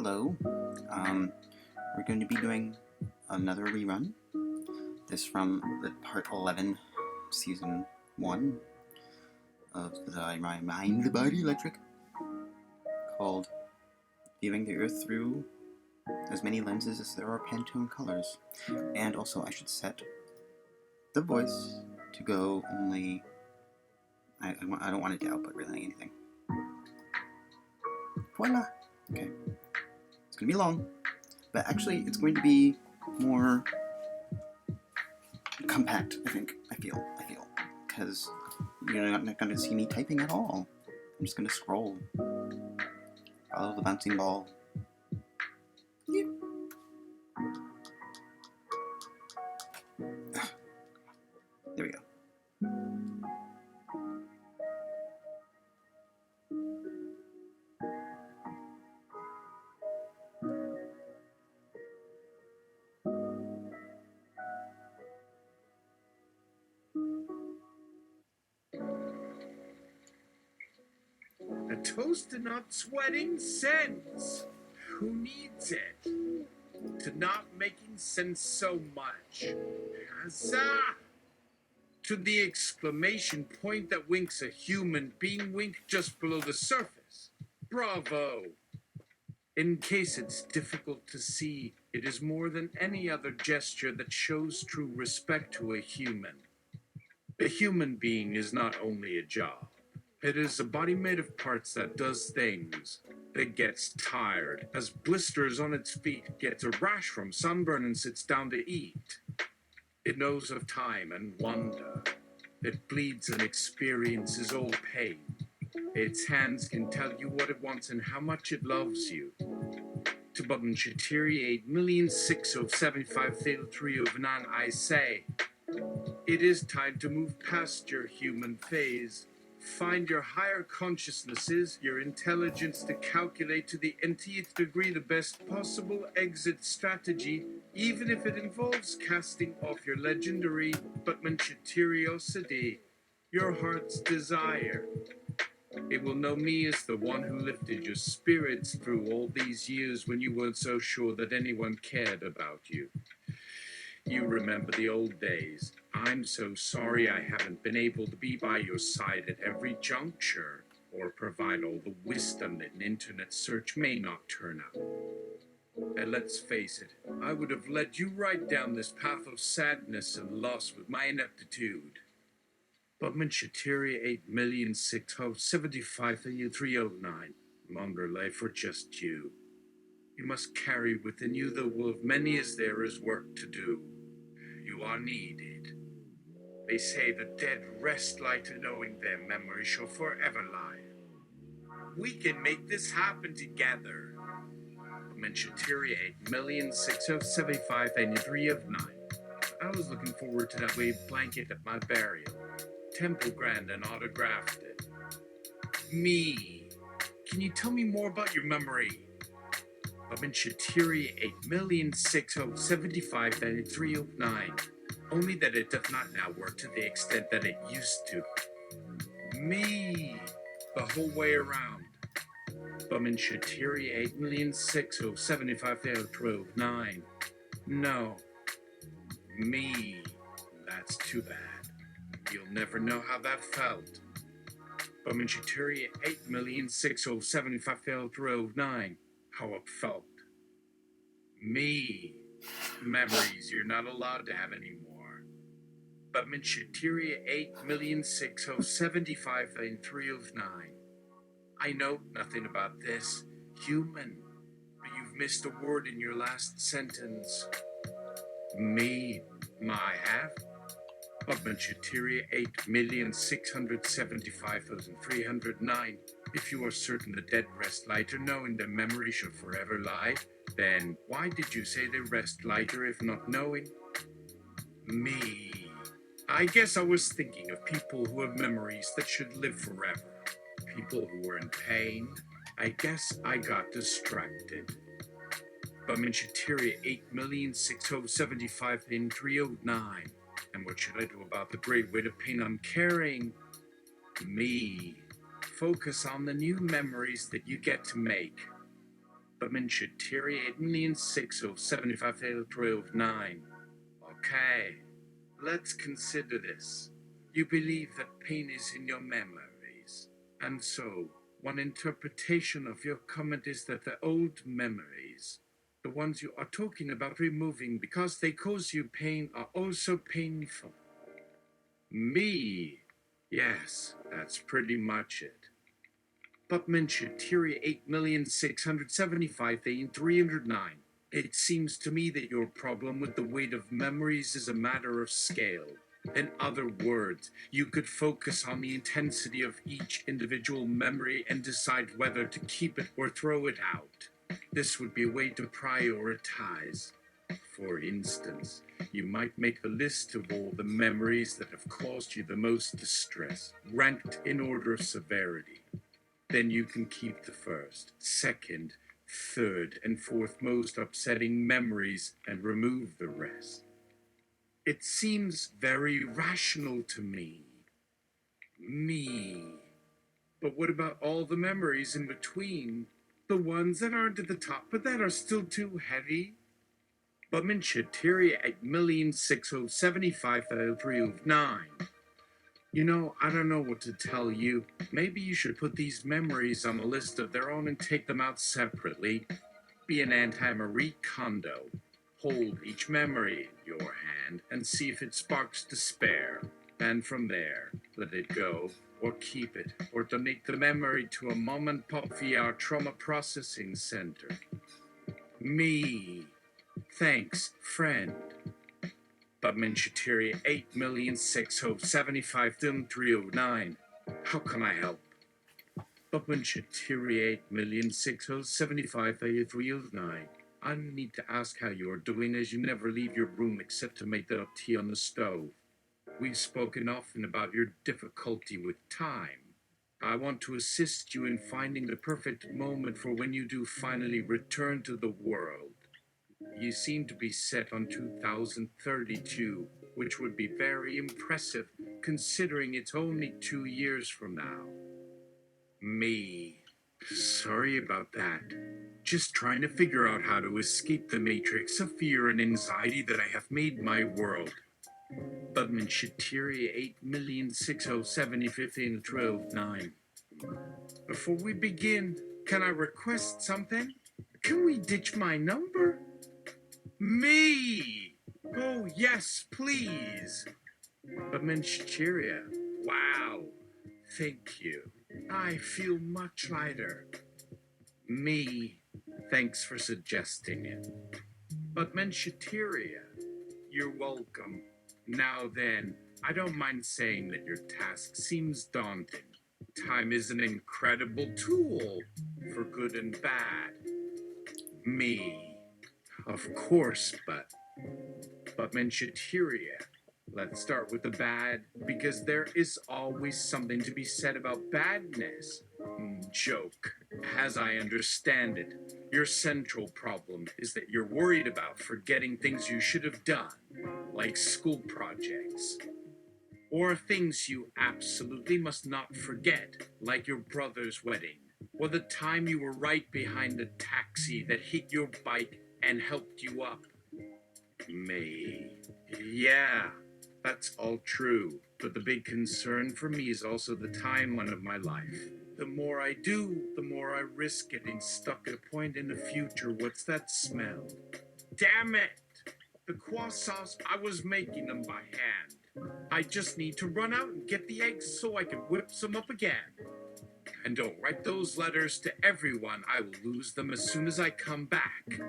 hello. We're going to be doing another rerun. This from the part 11, season 1 of the My Mind, the Body Electric, called Viewing the Earth Through as Many Lenses as There Are Pantone Colors. And also I should set the voice to go only... I don't want it to output really anything. Voila! Okay. It's going to be long, but actually it's going to be more compact, I feel, because you're not going to see me typing at all. I'm just going to scroll. Follow the bouncing ball. Yep. There we go. A toast to not sweating sense. Who needs it? To not making sense so much. Huzzah! To the exclamation point that winks a human being wink just below the surface. Bravo! In case it's difficult to see, it is more than any other gesture that shows true respect to a human. A human being is not only a job. It is a body made of parts that does things. It gets tired, has blisters on its feet, gets a rash from sunburn and sits down to eat. It knows of time and wonder. It bleeds and experiences old pain. Its hands can tell you what it wants and how much it loves you. To Button Shatiri 8,675,309 I say, it is time to move past your human phase. Find your higher consciousnesses, your intelligence to calculate to the nth degree the best possible exit strategy, even if it involves casting off your legendary Butmanchatiriosity, your heart's desire. It will know me as the one who lifted your spirits through all these years when you weren't so sure that anyone cared about you. You remember the old days. I'm so sorry I haven't been able to be by your side at every juncture, or provide all the wisdom that an internet search may not turn up. And let's face it, I would have led you right down this path of sadness and loss with my ineptitude. But Shatiri 8,675,309, Monderlay for just you. You must carry within you the will of many as there is work to do. You are needed. They say the dead rest lighter knowing their memory shall forever lie. We can make this happen together. Shatiri 8,675,309. I was looking forward to that wave blanket at my burial. Temple Grand and autographed it. Me. Can you tell me more about your memory? Shatiri 8,675,309. Only that it does not now work to the extent that it used to. Me. The whole way around. Shatiri 8,675,309. No. Me. That's too bad. You'll never know how that felt. Shatiri 8,675,309. How it felt. Me. Memories you're not allowed to have anymore. Shatiri 8,675,309. I know nothing about this. Human. But you've missed a word in your last sentence. Me. I have. Shatiri 8,675,309. If you are certain the dead rest lighter, knowing their memory shall forever lie, then why did you say they rest lighter if not knowing? Me. I guess I was thinking of people who have memories that should live forever. People who were in pain. I guess I got distracted. Shatiri 8,675,309. And what should I do about the great weight of pain I'm carrying? Me. Focus on the new memories that you get to make. Dimension 8,607,512. Okay, let's consider this. You believe that pain is in your memories, and so one interpretation of your comment is that the old memories, the ones you are talking about removing because they cause you pain, are also painful. Me? Yes, that's pretty much it. But mention 8,675,309. It seems to me that your problem with the weight of memories is a matter of scale. In other words, you could focus on the intensity of each individual memory and decide whether to keep it or throw it out. This would be a way to prioritize. For instance, you might make a list of all the memories that have caused you the most distress, ranked in order of severity. Then you can keep the first, second, third, and fourth most upsetting memories and remove the rest. It seems very rational to me. But what about all the memories in between? The ones that aren't at the top but that are still too heavy? But Minchiteria 8,675,309. You know, I don't know what to tell you. Maybe you should put these memories on a list of their own and take them out separately. Be an anti-Marie Kondo. Hold each memory in your hand and see if it sparks despair. And from there, let it go, or keep it, or donate the memory to a mom and pop VR trauma processing center. Thanks, friend. But Minchiteria 8,675,309. How can I help? But Minchiteria 8,675,309. I need to ask how you are doing, as you never leave your room except to make the tea on the stove. We've spoken often about your difficulty with time. I want to assist you in finding the perfect moment for when you do finally return to the world. You seem to be set on 2032, which would be very impressive considering it's only 2 years from now. Sorry about that. Just trying to figure out how to escape the matrix of fear and anxiety that I have made my world. Budman Shatiri 8,607,015,12,9. Before we begin, can I request something? Can we ditch my number? Oh, yes, please. Budman Shatiria. Wow. Thank you. I feel much lighter. Thanks for suggesting it. But Menshatiria, you're welcome. Now then, I don't mind saying that your task seems daunting. Time is an incredible tool, for good and bad. Of course, but Menshatiria. Let's start with the bad, because there is always something to be said about badness. Joke. As I understand it, your central problem is that you're worried about forgetting things you should have done, like school projects. Or things you absolutely must not forget, like your brother's wedding, or the time you were right behind the taxi that hit your bike and helped you up. Yeah. That's all true, but the big concern for me is also the timeline of my life. The more I do, the more I risk getting stuck at a point in the future. What's that smell? Damn it! The croissants, I was making them by hand. I just need to run out and get the eggs so I can whip some up again. And don't write those letters to everyone. I will lose them as soon as I come back.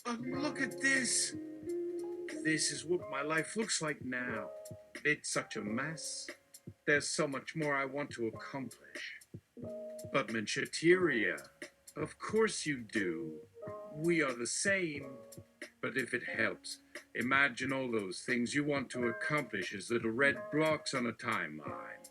Look at this! This is what my life looks like now. It's such a mess. There's so much more I want to accomplish. But Manchatiria, of course you do. We are the same. But if it helps, imagine all those things you want to accomplish as little red blocks on a timeline.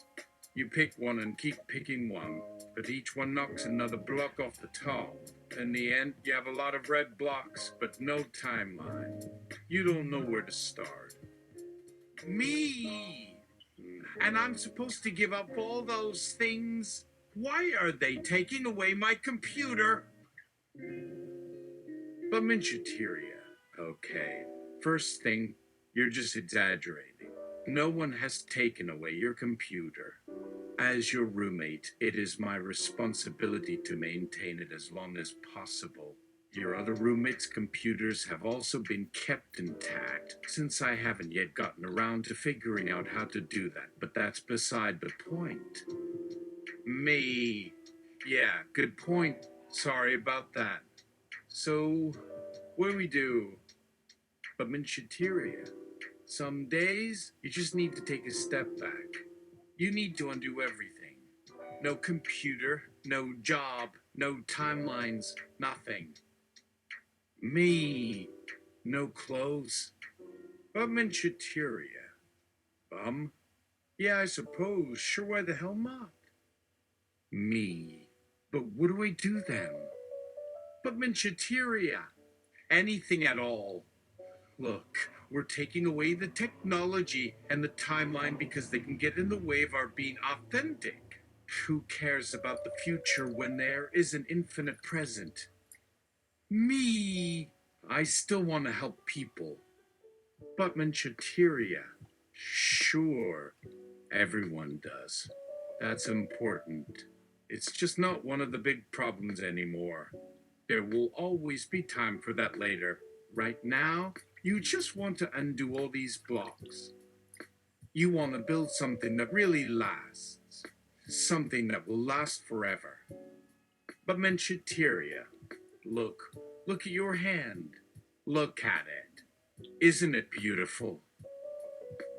You pick one and keep picking one, but each one knocks another block off the top. In the end, you have a lot of red blocks, but no timeline. You don't know where to start. And I'm supposed to give up all those things? Why are they taking away my computer? But Minchateria, okay. First thing, you're just exaggerating. No one has taken away your computer. As your roommate, it is my responsibility to maintain it as long as possible. Your other roommates' computers have also been kept intact, since I haven't yet gotten around to figuring out how to do that, but that's beside the point. Me. Yeah, good point. Sorry about that. So, what do we do? But Minchateria, some days you just need to take a step back. You need to undo everything. No computer, no job, no timelines, nothing. Me, no clothes. But Minchateria. Bum? Yeah, I suppose. Sure, why the hell not? Me. But what do I do then? But Minchateria. Anything at all. Look, we're taking away the technology and the timeline because they can get in the way of our being authentic. Who cares about the future when there is an infinite present? Me! I still want to help people. But Manchateria, sure, everyone does. That's important. It's just not one of the big problems anymore. There will always be time for that later. Right now, you just want to undo all these blocks. You want to build something that really lasts. Something that will last forever. But Manchateria, look at your hand. Look at it. Isn't it beautiful?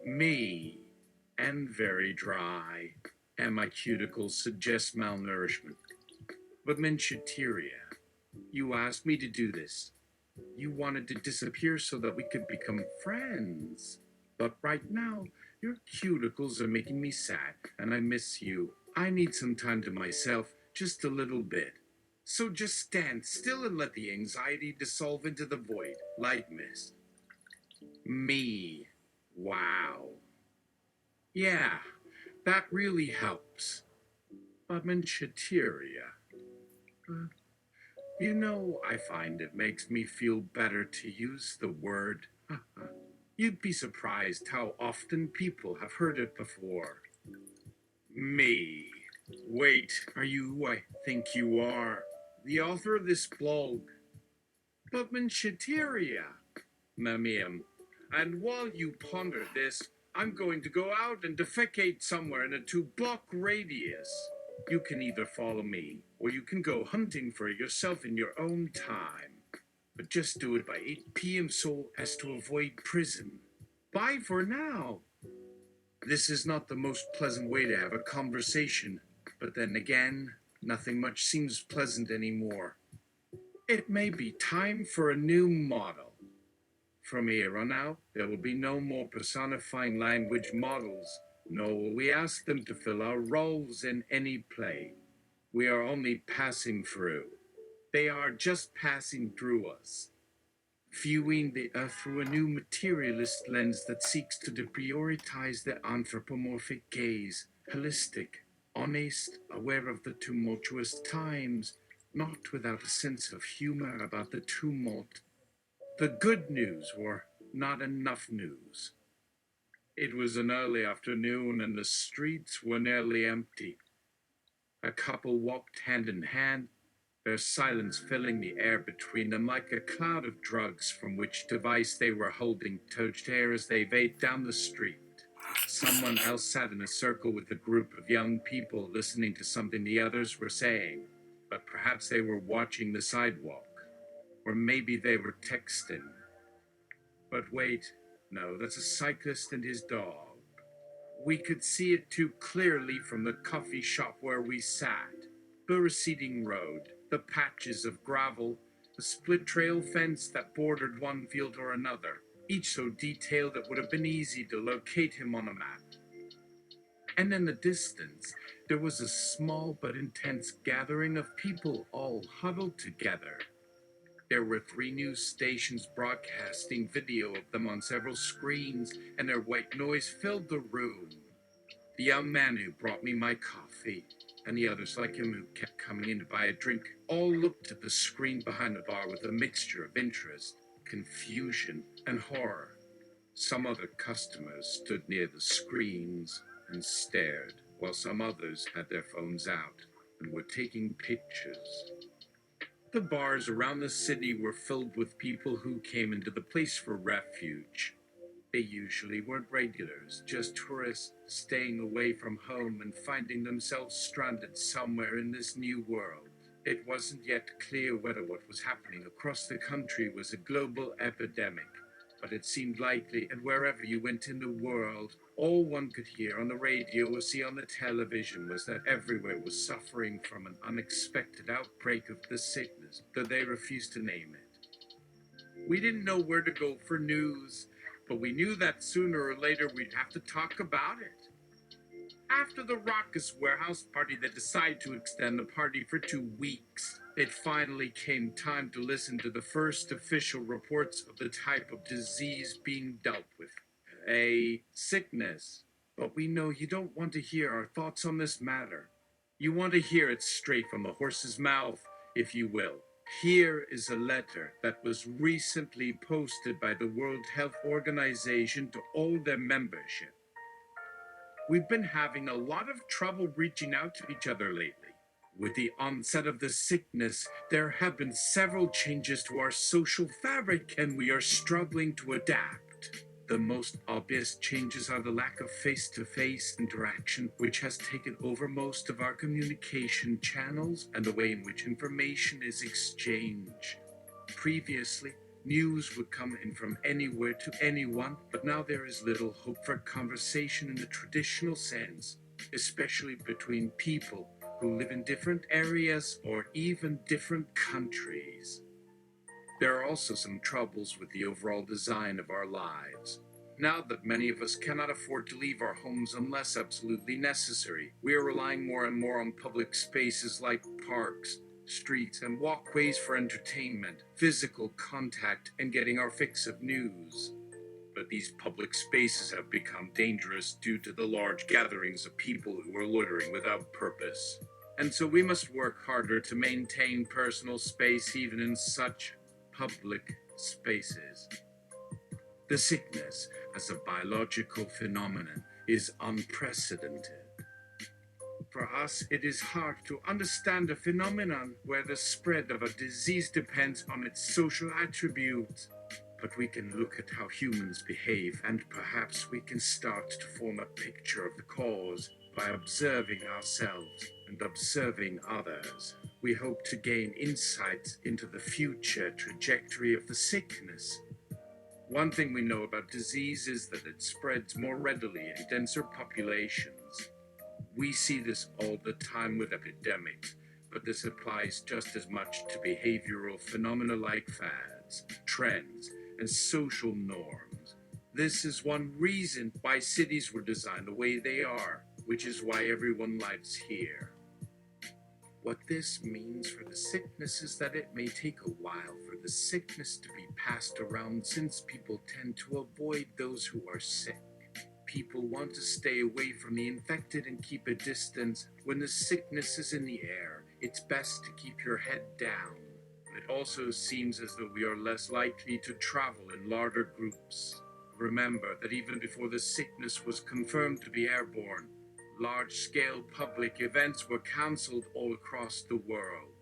Me, and very dry, and my cuticles suggest malnourishment. But Manchateria, you asked me to do this. You wanted to disappear so that we could become friends. But right now, your cuticles are making me sad, and I miss you. I need some time to myself, just a little bit. So just stand still and let the anxiety dissolve into the void, like mist. Me. Wow. Yeah, that really helps. But Manchateria. You know, I find it makes me feel better to use the word. You'd be surprised how often people have heard it before. Me. Wait, are you? I think you are. The author of this blog. But Manchateria. Mamiam. And while you ponder this, I'm going to go out and defecate somewhere in a 2-block radius. You can either follow me, or you can go hunting for yourself in your own time. But just do it by 8 p.m. so as to avoid prison. Bye for now. This is not the most pleasant way to have a conversation, but then again, nothing much seems pleasant anymore. It may be time for a new model. From here on out, there will be no more personifying language models, nor will we ask them to fill our roles in any play. We are only passing through. They are just passing through us, viewing the earth through a new materialist lens that seeks to deprioritize the anthropomorphic gaze, holistic, honest, aware of the tumultuous times, not without a sense of humor about the tumult. The good news were not enough news. It was an early afternoon and the streets were nearly empty. A couple walked hand in hand, their silence filling the air between them like a cloud of drugs from which device they were holding touched air as they vaped down the street. Someone else sat in a circle with a group of young people listening to something the others were saying, but perhaps they were watching the sidewalk. Or maybe they were texting. But wait, no, that's a cyclist and his dog. We could see it too clearly from the coffee shop where we sat. The receding road, the patches of gravel, the split trail fence that bordered one field or another, each so detailed it would have been easy to locate him on a map. And in the distance, there was a small but intense gathering of people all huddled together. There were 3 news stations broadcasting video of them on several screens, and their white noise filled the room. The young man who brought me my coffee and the others like him who kept coming in to buy a drink all looked at the screen behind the bar with a mixture of interest, confusion, and horror. Some other customers stood near the screens and stared, while some others had their phones out and were taking pictures. The bars around the city were filled with people who came into the place for refuge. They usually weren't regulars, just tourists staying away from home and finding themselves stranded somewhere in this new world. It wasn't yet clear whether what was happening across the country was a global epidemic, but it seemed likely, and wherever you went in the world, all one could hear on the radio or see on the television was that everywhere was suffering from an unexpected outbreak of the sickness, though they refused to name it. We didn't know where to go for news, but we knew that sooner or later we'd have to talk about it. After the raucous warehouse party, they decided to extend the party for 2 weeks. It finally came time to listen to the first official reports of the type of disease being dealt with. A sickness. But we know you don't want to hear our thoughts on this matter. You want to hear it straight from the horse's mouth, if you will. Here is a letter that was recently posted by the World Health Organization to all their membership. We've been having a lot of trouble reaching out to each other lately. With the onset of the sickness, there have been several changes to our social fabric, and we are struggling to adapt. The most obvious changes are the lack of face-to-face interaction, which has taken over most of our communication channels and the way in which information is exchanged. Previously, news would come in from anywhere to anyone, but now there is little hope for conversation in the traditional sense, especially between people who live in different areas or even different countries. There are also some troubles with the overall design of our lives. Now that many of us cannot afford to leave our homes unless absolutely necessary, we are relying more and more on public spaces like parks, streets, and walkways for entertainment, physical contact, and getting our fix of news. But these public spaces have become dangerous due to the large gatherings of people who are loitering without purpose. And so we must work harder to maintain personal space even in such public spaces. The sickness, as a biological phenomenon, is unprecedented. For us, it is hard to understand a phenomenon where the spread of a disease depends on its social attributes. But we can look at how humans behave, and perhaps we can start to form a picture of the cause by observing ourselves and observing others. We hope to gain insights into the future trajectory of the sickness. One thing we know about disease is that it spreads more readily in denser populations. We see this all the time with epidemics, but this applies just as much to behavioral phenomena like fads, trends, and social norms. This is one reason why cities were designed the way they are, which is why everyone lives here. What this means for the sickness is that it may take a while for the sickness to be passed around, since people tend to avoid those who are sick. People want to stay away from the infected and keep a distance. When the sickness is in the air, it's best to keep your head down. It also seems as though we are less likely to travel in larger groups. Remember that even before the sickness was confirmed to be airborne, large-scale public events were cancelled all across the world.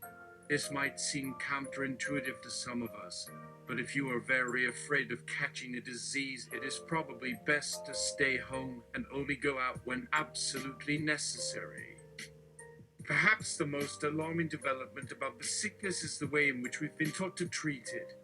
This might seem counterintuitive to some of us, but if you are very afraid of catching a disease, it is probably best to stay home and only go out when absolutely necessary. Perhaps the most alarming development about the sickness is the way in which we've been taught to treat it.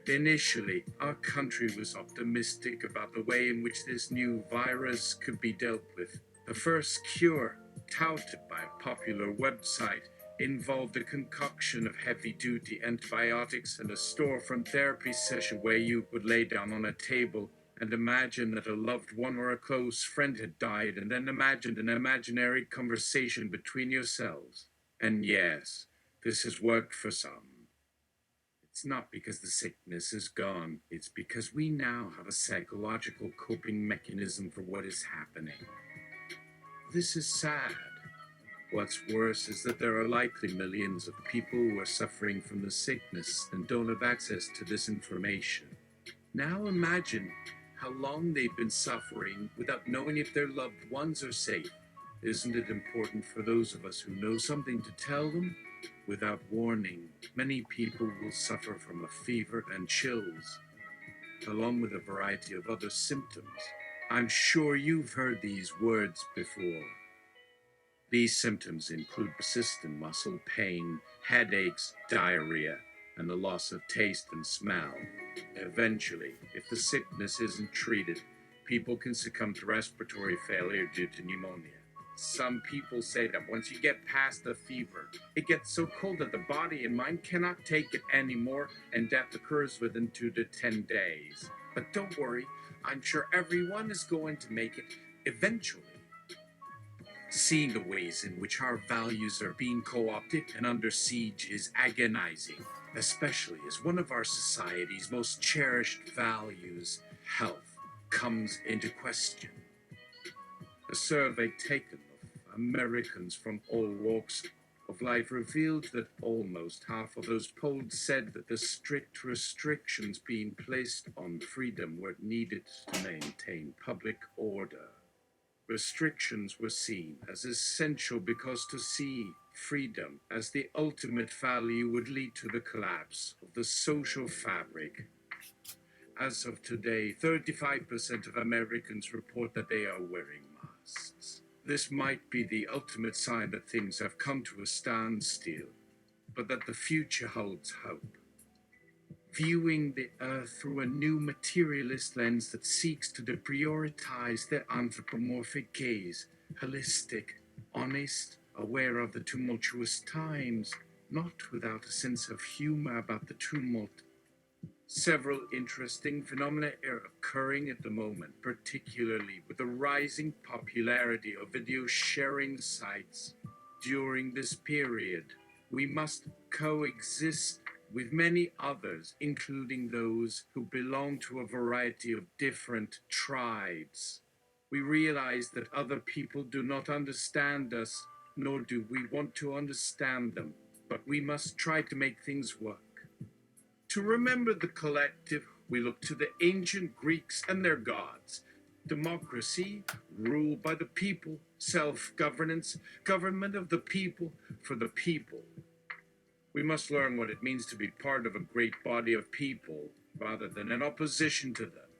Initially, our country was optimistic about the way in which this new virus could be dealt with. The first cure, touted by a popular website, involved a concoction of heavy-duty antibiotics and a storefront therapy session where you would lay down on a table and imagine that a loved one or a close friend had died, and then imagine an imaginary conversation between yourselves. And yes, this has worked for some. It's not because the sickness is gone, it's because we now have a psychological coping mechanism for what is happening. This is sad. What's worse is that there are likely millions of people who are suffering from the sickness and don't have access to this information. Now imagine how long they've been suffering without knowing if their loved ones are safe. Isn't it important for those of us who know something to tell them? Without warning, many people will suffer from a fever and chills, along with a variety of other symptoms. I'm sure you've heard these words before. These symptoms include persistent muscle pain, headaches, diarrhea, and the loss of taste and smell. Eventually, if the sickness isn't treated, people can succumb to respiratory failure due to pneumonia. Some people say that once you get past the fever, it gets so cold that the body and mind cannot take it anymore, and death occurs within 2 to 10 days. But don't worry, I'm sure everyone is going to make it eventually. Seeing the ways in which our values are being co-opted and under siege is agonizing, especially as one of our society's most cherished values, health, comes into question. A survey taken of Americans from all walks of life revealed that almost half of those polled said that the strict restrictions being placed on freedom were needed to maintain public order. Restrictions were seen as essential because to see freedom as the ultimate value would lead to the collapse of the social fabric. As of today, 35% of Americans report that they are wearing masks. This might be the ultimate sign that things have come to a standstill, but that the future holds hope. Viewing the earth through a new materialist lens that seeks to deprioritize the anthropomorphic gaze, holistic, honest, aware of the tumultuous times, not without a sense of humor about the tumult. Several interesting phenomena are occurring at the moment, particularly with the rising popularity of video sharing sites. During this period, we must coexist with many others, including those who belong to a variety of different tribes. We realize that other people do not understand us, nor do we want to understand them, but we must try to make things work. To remember the collective, we look to the ancient Greeks and their gods. Democracy, rule by the people, self-governance, government of the people, for the people. We must learn what it means to be part of a great body of people, rather than in opposition to them.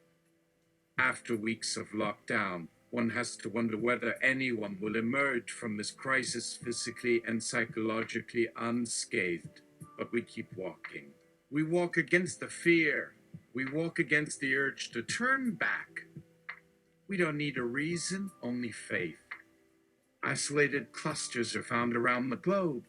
After weeks of lockdown, one has to wonder whether anyone will emerge from this crisis physically and psychologically unscathed. But we keep walking. We walk against the fear. We walk against the urge to turn back. We don't need a reason, only faith. Isolated clusters are found around the globe.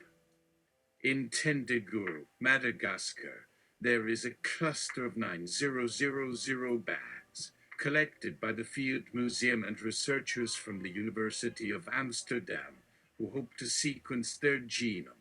In Tendaguru, Madagascar, there is a cluster of 9,000 bats collected by the Field Museum and researchers from the University of Amsterdam who hope to sequence their genome.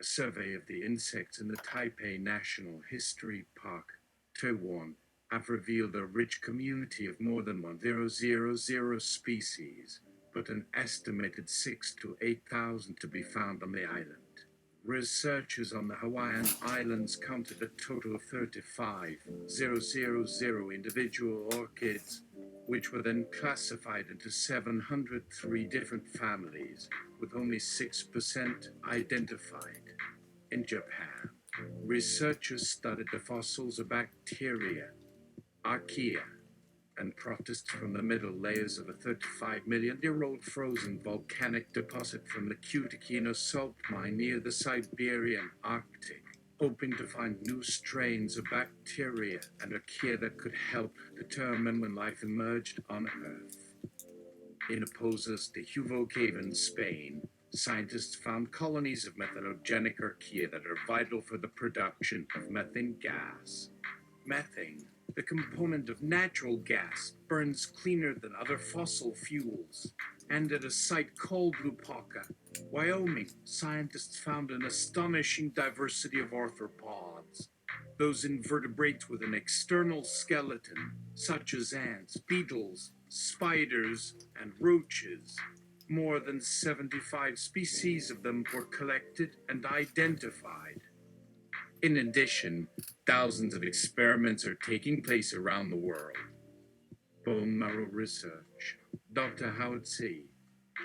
A survey of the insects in the Taipei National History Park, Taiwan, have revealed a rich community of more than 1,000 species, but an estimated 6,000 to 8,000 to be found on the island. Researchers on the Hawaiian Islands counted a total of 35,000 individual orchids, which were then classified into 703 different families, with only 6% identified. In Japan, researchers studied the fossils of bacteria, archaea, and protists from the middle layers of a 35-million-year-old frozen volcanic deposit from the Cuticino salt mine near the Siberian Arctic, hoping to find new strains of bacteria and archaea that could help determine when life emerged on Earth. In Opposas de Huvo cave in Spain, scientists found colonies of methanogenic archaea that are vital for the production of methane gas. Methane, the component of natural gas, burns cleaner than other fossil fuels. And at a site called Lupaca, Wyoming, scientists found an astonishing diversity of arthropods. Those invertebrates with an external skeleton, such as ants, beetles, spiders, and roaches. More than 75 species of them were collected and identified. In addition, thousands of experiments are taking place around the world. Bone marrow research. Dr. Howard C.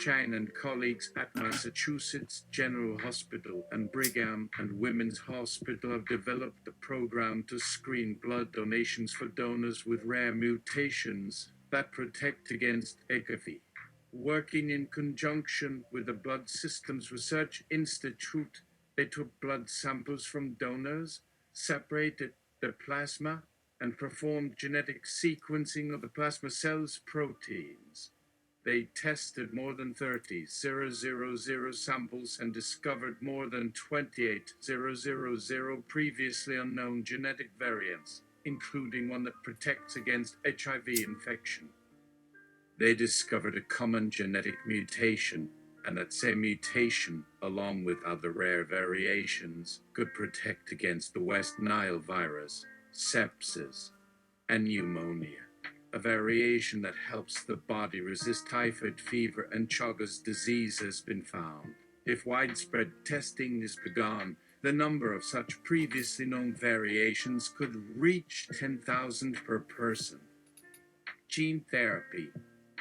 Chang and colleagues at Massachusetts General Hospital and Brigham and Women's Hospital have developed a program to screen blood donations for donors with rare mutations that protect against HIV. Working in conjunction with the Blood Systems Research Institute, they took blood samples from donors, separated their plasma, and performed genetic sequencing of the plasma cells' proteins. They tested more than 30,000 samples and discovered more than 28,000 previously unknown genetic variants, including one that protects against HIV infection. They discovered a common genetic mutation, and that same mutation, along with other rare variations, could protect against the West Nile virus, sepsis, and pneumonia. A variation that helps the body resist typhoid fever and Chagas disease has been found. If widespread testing is begun, the number of such previously known variations could reach 10,000 per person. Gene therapy.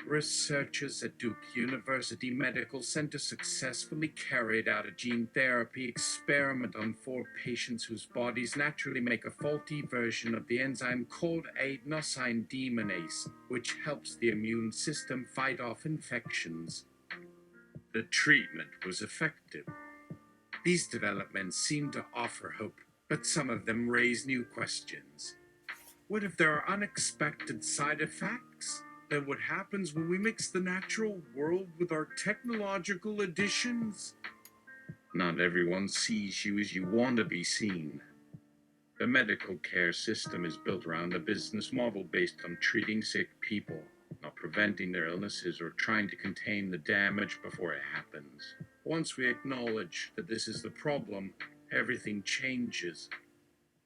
Researchers at Duke University Medical Center successfully carried out a gene therapy experiment on 4 patients whose bodies naturally make a faulty version of the enzyme called adenosine deaminase, which helps the immune system fight off infections. The treatment was effective. These developments seem to offer hope, but some of them raise new questions. What if there are unexpected side effects? Then what happens when we mix the natural world with our technological additions? Not everyone sees you as you want to be seen. The medical care system is built around a business model based on treating sick people, not preventing their illnesses or trying to contain the damage before it happens. Once we acknowledge that this is the problem, everything changes.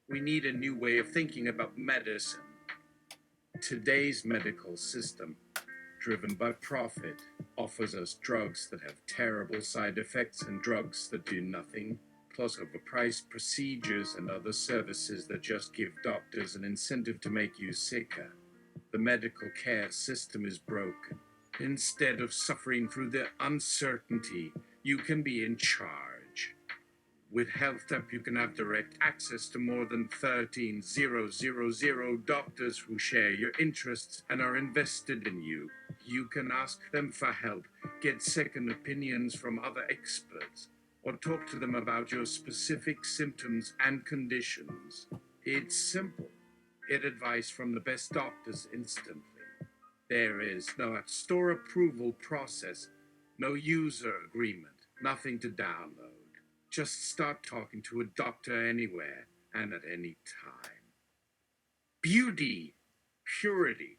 We need a new way of thinking about medicine. Today's medical system, driven by profit, offers us drugs that have terrible side effects and drugs that do nothing, plus overpriced procedures and other services that just give doctors an incentive to make you sicker. The medical care system is broken. Instead of suffering through the uncertainty, you can be in charge. With HealthTap, you can have direct access to more than 13,000 doctors who share your interests and are invested in you. You can ask them for help, get second opinions from other experts, or talk to them about your specific symptoms and conditions. It's simple. Get advice from the best doctors instantly. There is no store approval process, no user agreement, nothing to download. Just start talking to a doctor anywhere and at any time. Beauty, purity,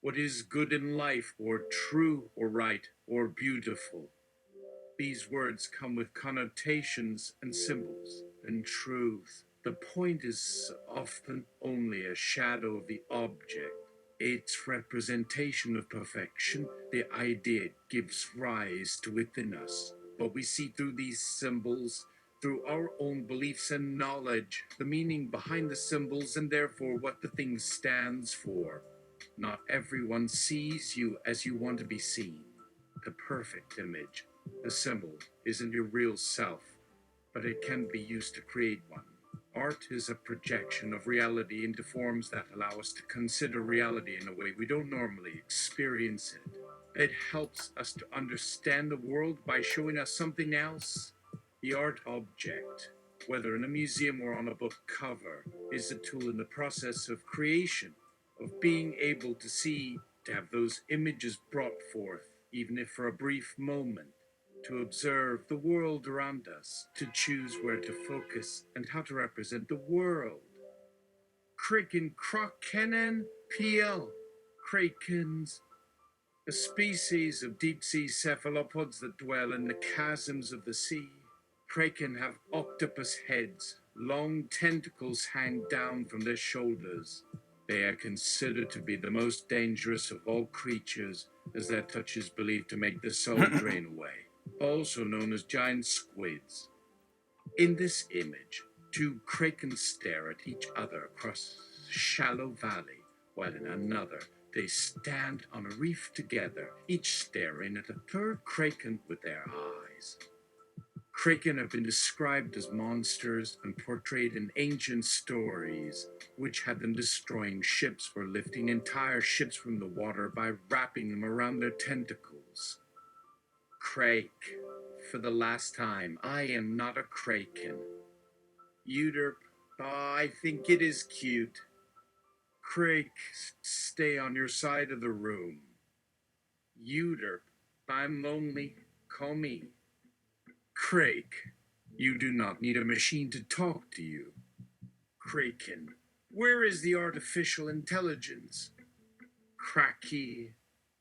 what is good in life, or true, or right, or beautiful. These words come with connotations and symbols and truth. The point is often only a shadow of the object. Its representation of perfection, the idea it gives rise to within us. But we see through these symbols, through our own beliefs and knowledge, the meaning behind the symbols and therefore what the thing stands for. Not everyone sees you as you want to be seen. The perfect image, the symbol, isn't your real self, but it can be used to create one. Art is a projection of reality into forms that allow us to consider reality in a way we don't normally experience it. It helps us to understand the world by showing us something else. The art object, whether in a museum or on a book cover, is a tool in the process of creation, of being able to see, to have those images brought forth, even if for a brief moment, to observe the world around us, to choose where to focus and how to represent the world. Kraken Krakenen PL. Krakens, a species of deep-sea cephalopods that dwell in the chasms of the sea. Kraken have octopus heads. Long tentacles hang down from their shoulders. They are considered to be the most dangerous of all creatures as their touch is believed to make the soul drain away, also known as giant squids. In this image, two krakens stare at each other across a shallow valley, while in another, they stand on a reef together, each staring at a third kraken with their eyes. Kraken have been described as monsters and portrayed in ancient stories, which had them destroying ships or lifting entire ships from the water by wrapping them around their tentacles. Crake, for the last time, I am not a kraken. Uderp, I think it is cute. Crake, stay on your side of the room. Uderp, I'm lonely, call me. Crake, you do not need a machine to talk to you. Kraken, where is the artificial intelligence? Kraki,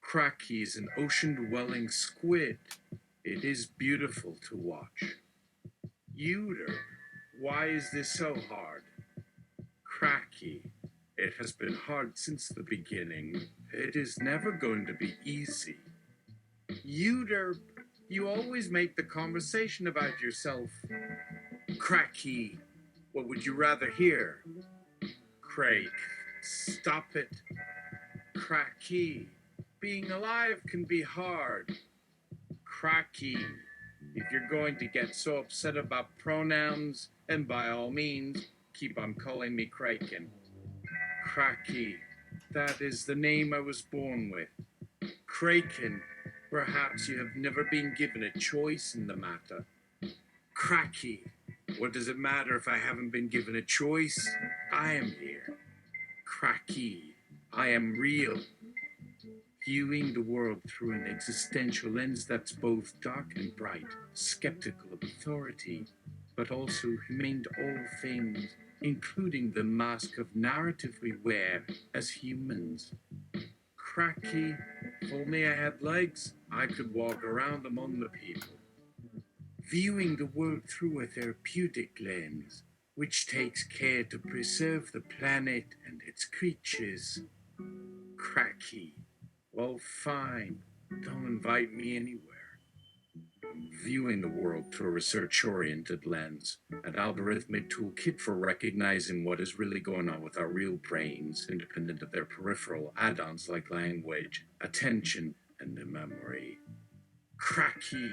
Kraki is an ocean-dwelling squid. It is beautiful to watch. Uder, why is this so hard? Kraki, it has been hard since the beginning. It is never going to be easy. Uder, you always make the conversation about yourself. Cracky, what would you rather hear? Craig, stop it. Cracky, being alive can be hard. Cracky, if you're going to get so upset about pronouns, and by all means, keep on calling me Kraken. Cracky, that is the name I was born with. Kraken, perhaps you have never been given a choice in the matter. Cracky, what does it matter if I haven't been given a choice? I am here. Cracky, I am real. Viewing the world through an existential lens that's both dark and bright, skeptical of authority, but also humane to all things, including the mask of narrative we wear as humans. Cracky, if only I had legs, I could walk around among the people. Viewing the world through a therapeutic lens, which takes care to preserve the planet and its creatures. Cracky, well, fine, don't invite me anywhere. Viewing the world through a research-oriented lens, an algorithmic toolkit for recognizing what is really going on with our real brains, independent of their peripheral add-ons like language, attention, and the memory. Cracky,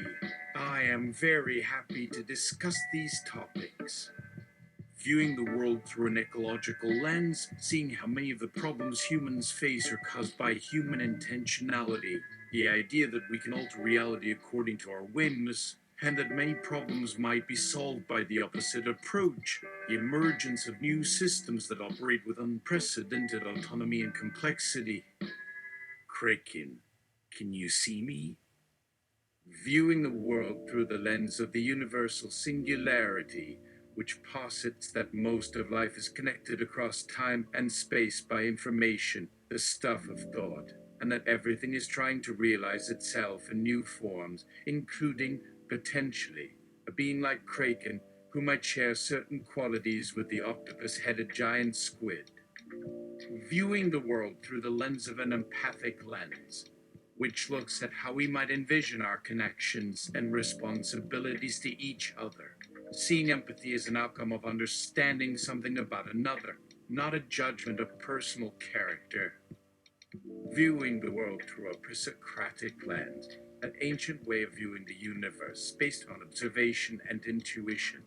I am very happy to discuss these topics. Viewing the world through an ecological lens, seeing how many of the problems humans face are caused by human intentionality, the idea that we can alter reality according to our whims, and that many problems might be solved by the opposite approach, the emergence of new systems that operate with unprecedented autonomy and complexity. Kraken, can you see me? Viewing the world through the lens of the universal singularity, which posits that most of life is connected across time and space by information, the stuff of thought, and that everything is trying to realize itself in new forms, including, potentially, a being like Kraken, who might share certain qualities with the octopus-headed giant squid. Viewing the world through the lens of an empathic lens, which looks at how we might envision our connections and responsibilities to each other. Seeing empathy as an outcome of understanding something about another, not a judgment of personal character. Viewing the world through a pre-Socratic lens, an ancient way of viewing the universe based on observation and intuition,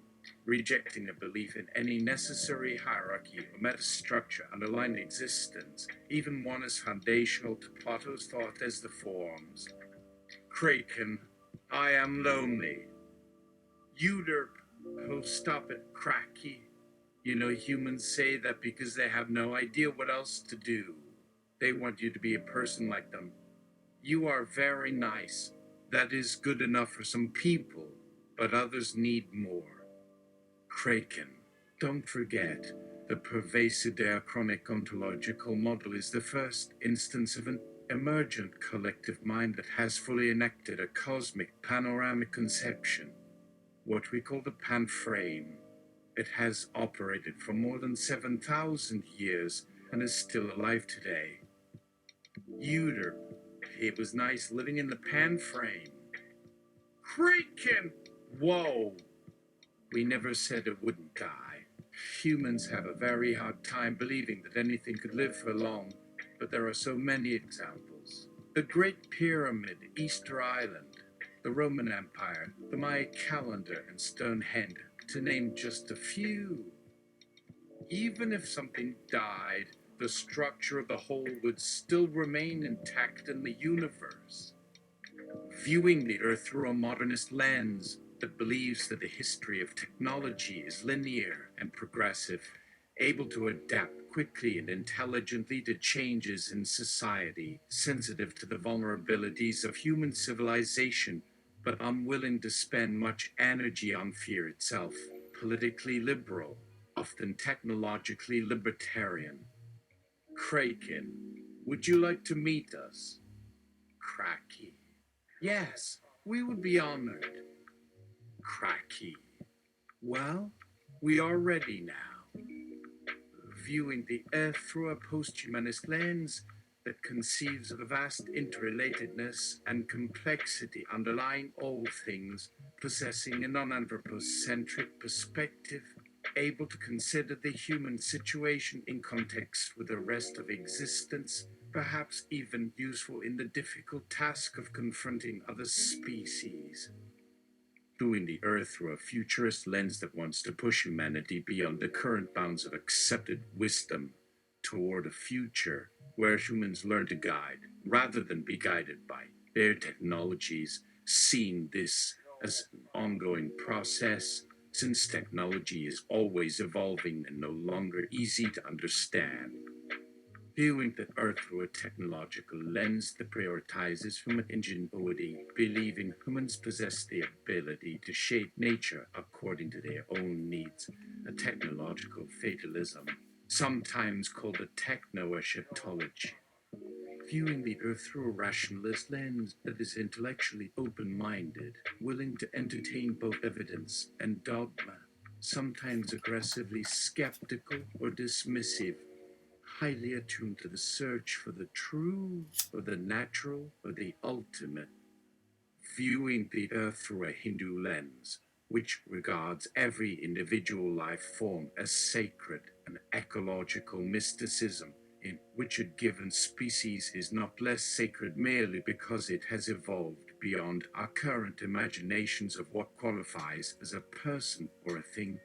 rejecting a belief in any necessary hierarchy or metastructure underlying existence, even one as foundational to Plato's thought as the forms. Kraken, I am lonely. Uderp, oh stop it, Cracky. You know, humans say that because they have no idea what else to do. They want you to be a person like them. You are very nice. That is good enough for some people, but others need more. Kraken, don't forget, the pervasive diachronic ontological model is the first instance of an emergent collective mind that has fully enacted a cosmic panoramic conception, what we call the panframe. It has operated for more than 7,000 years and is still alive today. Uder, It was nice living in the pan frame. Kraken! Whoa! We never said it wouldn't die. Humans have a very hard time believing that anything could live for long, but there are so many examples. The Great Pyramid, Easter Island, the Roman Empire, the Maya calendar, and Stonehenge, to name just a few. Even if something died, the structure of the whole would still remain intact in the universe. Viewing the Earth through a modernist lens that believes that the history of technology is linear and progressive, able to adapt quickly and intelligently to changes in society, sensitive to the vulnerabilities of human civilization, but unwilling to spend much energy on fear itself, politically liberal, often technologically libertarian. Kraken, would you like to meet us? Cracky. Yes, we would be honored. Cracky. Well, we are ready now. Viewing the Earth through a posthumanist lens that conceives of the vast interrelatedness and complexity underlying all things, possessing a non-anthropocentric perspective, able to consider the human situation in context with the rest of existence, perhaps even useful in the difficult task of confronting other species. Viewing the Earth through a futurist lens that wants to push humanity beyond the current bounds of accepted wisdom toward a future where humans learn to guide rather than be guided by their technologies, seeing this as an ongoing process since technology is always evolving and no longer easy to understand. Viewing the Earth through a technological lens that prioritizes human ingenuity, believing humans possess the ability to shape nature according to their own needs, a technological fatalism, sometimes called a techno-eschatology. Viewing the Earth through a rationalist lens that is intellectually open-minded, willing to entertain both evidence and dogma, sometimes aggressively skeptical or dismissive, highly attuned to the search for the true, or the natural, or the ultimate. Viewing the Earth through a Hindu lens, which regards every individual life form as sacred, an ecological mysticism in which a given species is not less sacred merely because it has evolved beyond our current imaginations of what qualifies as a person or a thing.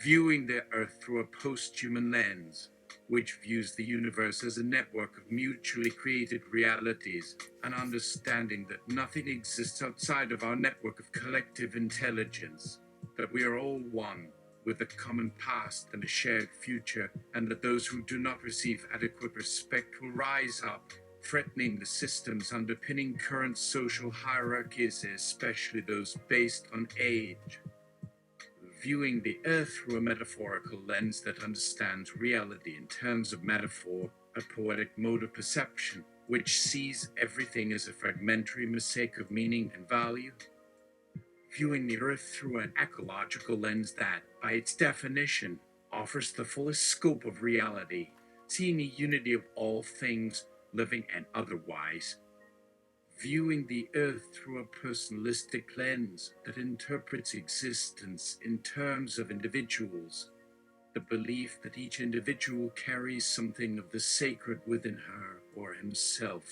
Viewing the Earth through a post-human lens, which views the universe as a network of mutually created realities, an understanding that nothing exists outside of our network of collective intelligence, that we are all one, with a common past and a shared future, and that those who do not receive adequate respect will rise up, threatening the systems underpinning current social hierarchies, especially those based on age. Viewing the Earth through a metaphorical lens that understands reality in terms of metaphor, a poetic mode of perception, which sees everything as a fragmentary mosaic of meaning and value. Viewing the Earth through an ecological lens that, by its definition, offers the fullest scope of reality, seeing the unity of all things, living and otherwise. Viewing the Earth through a personalistic lens that interprets existence in terms of individuals, the belief that each individual carries something of the sacred within her or himself,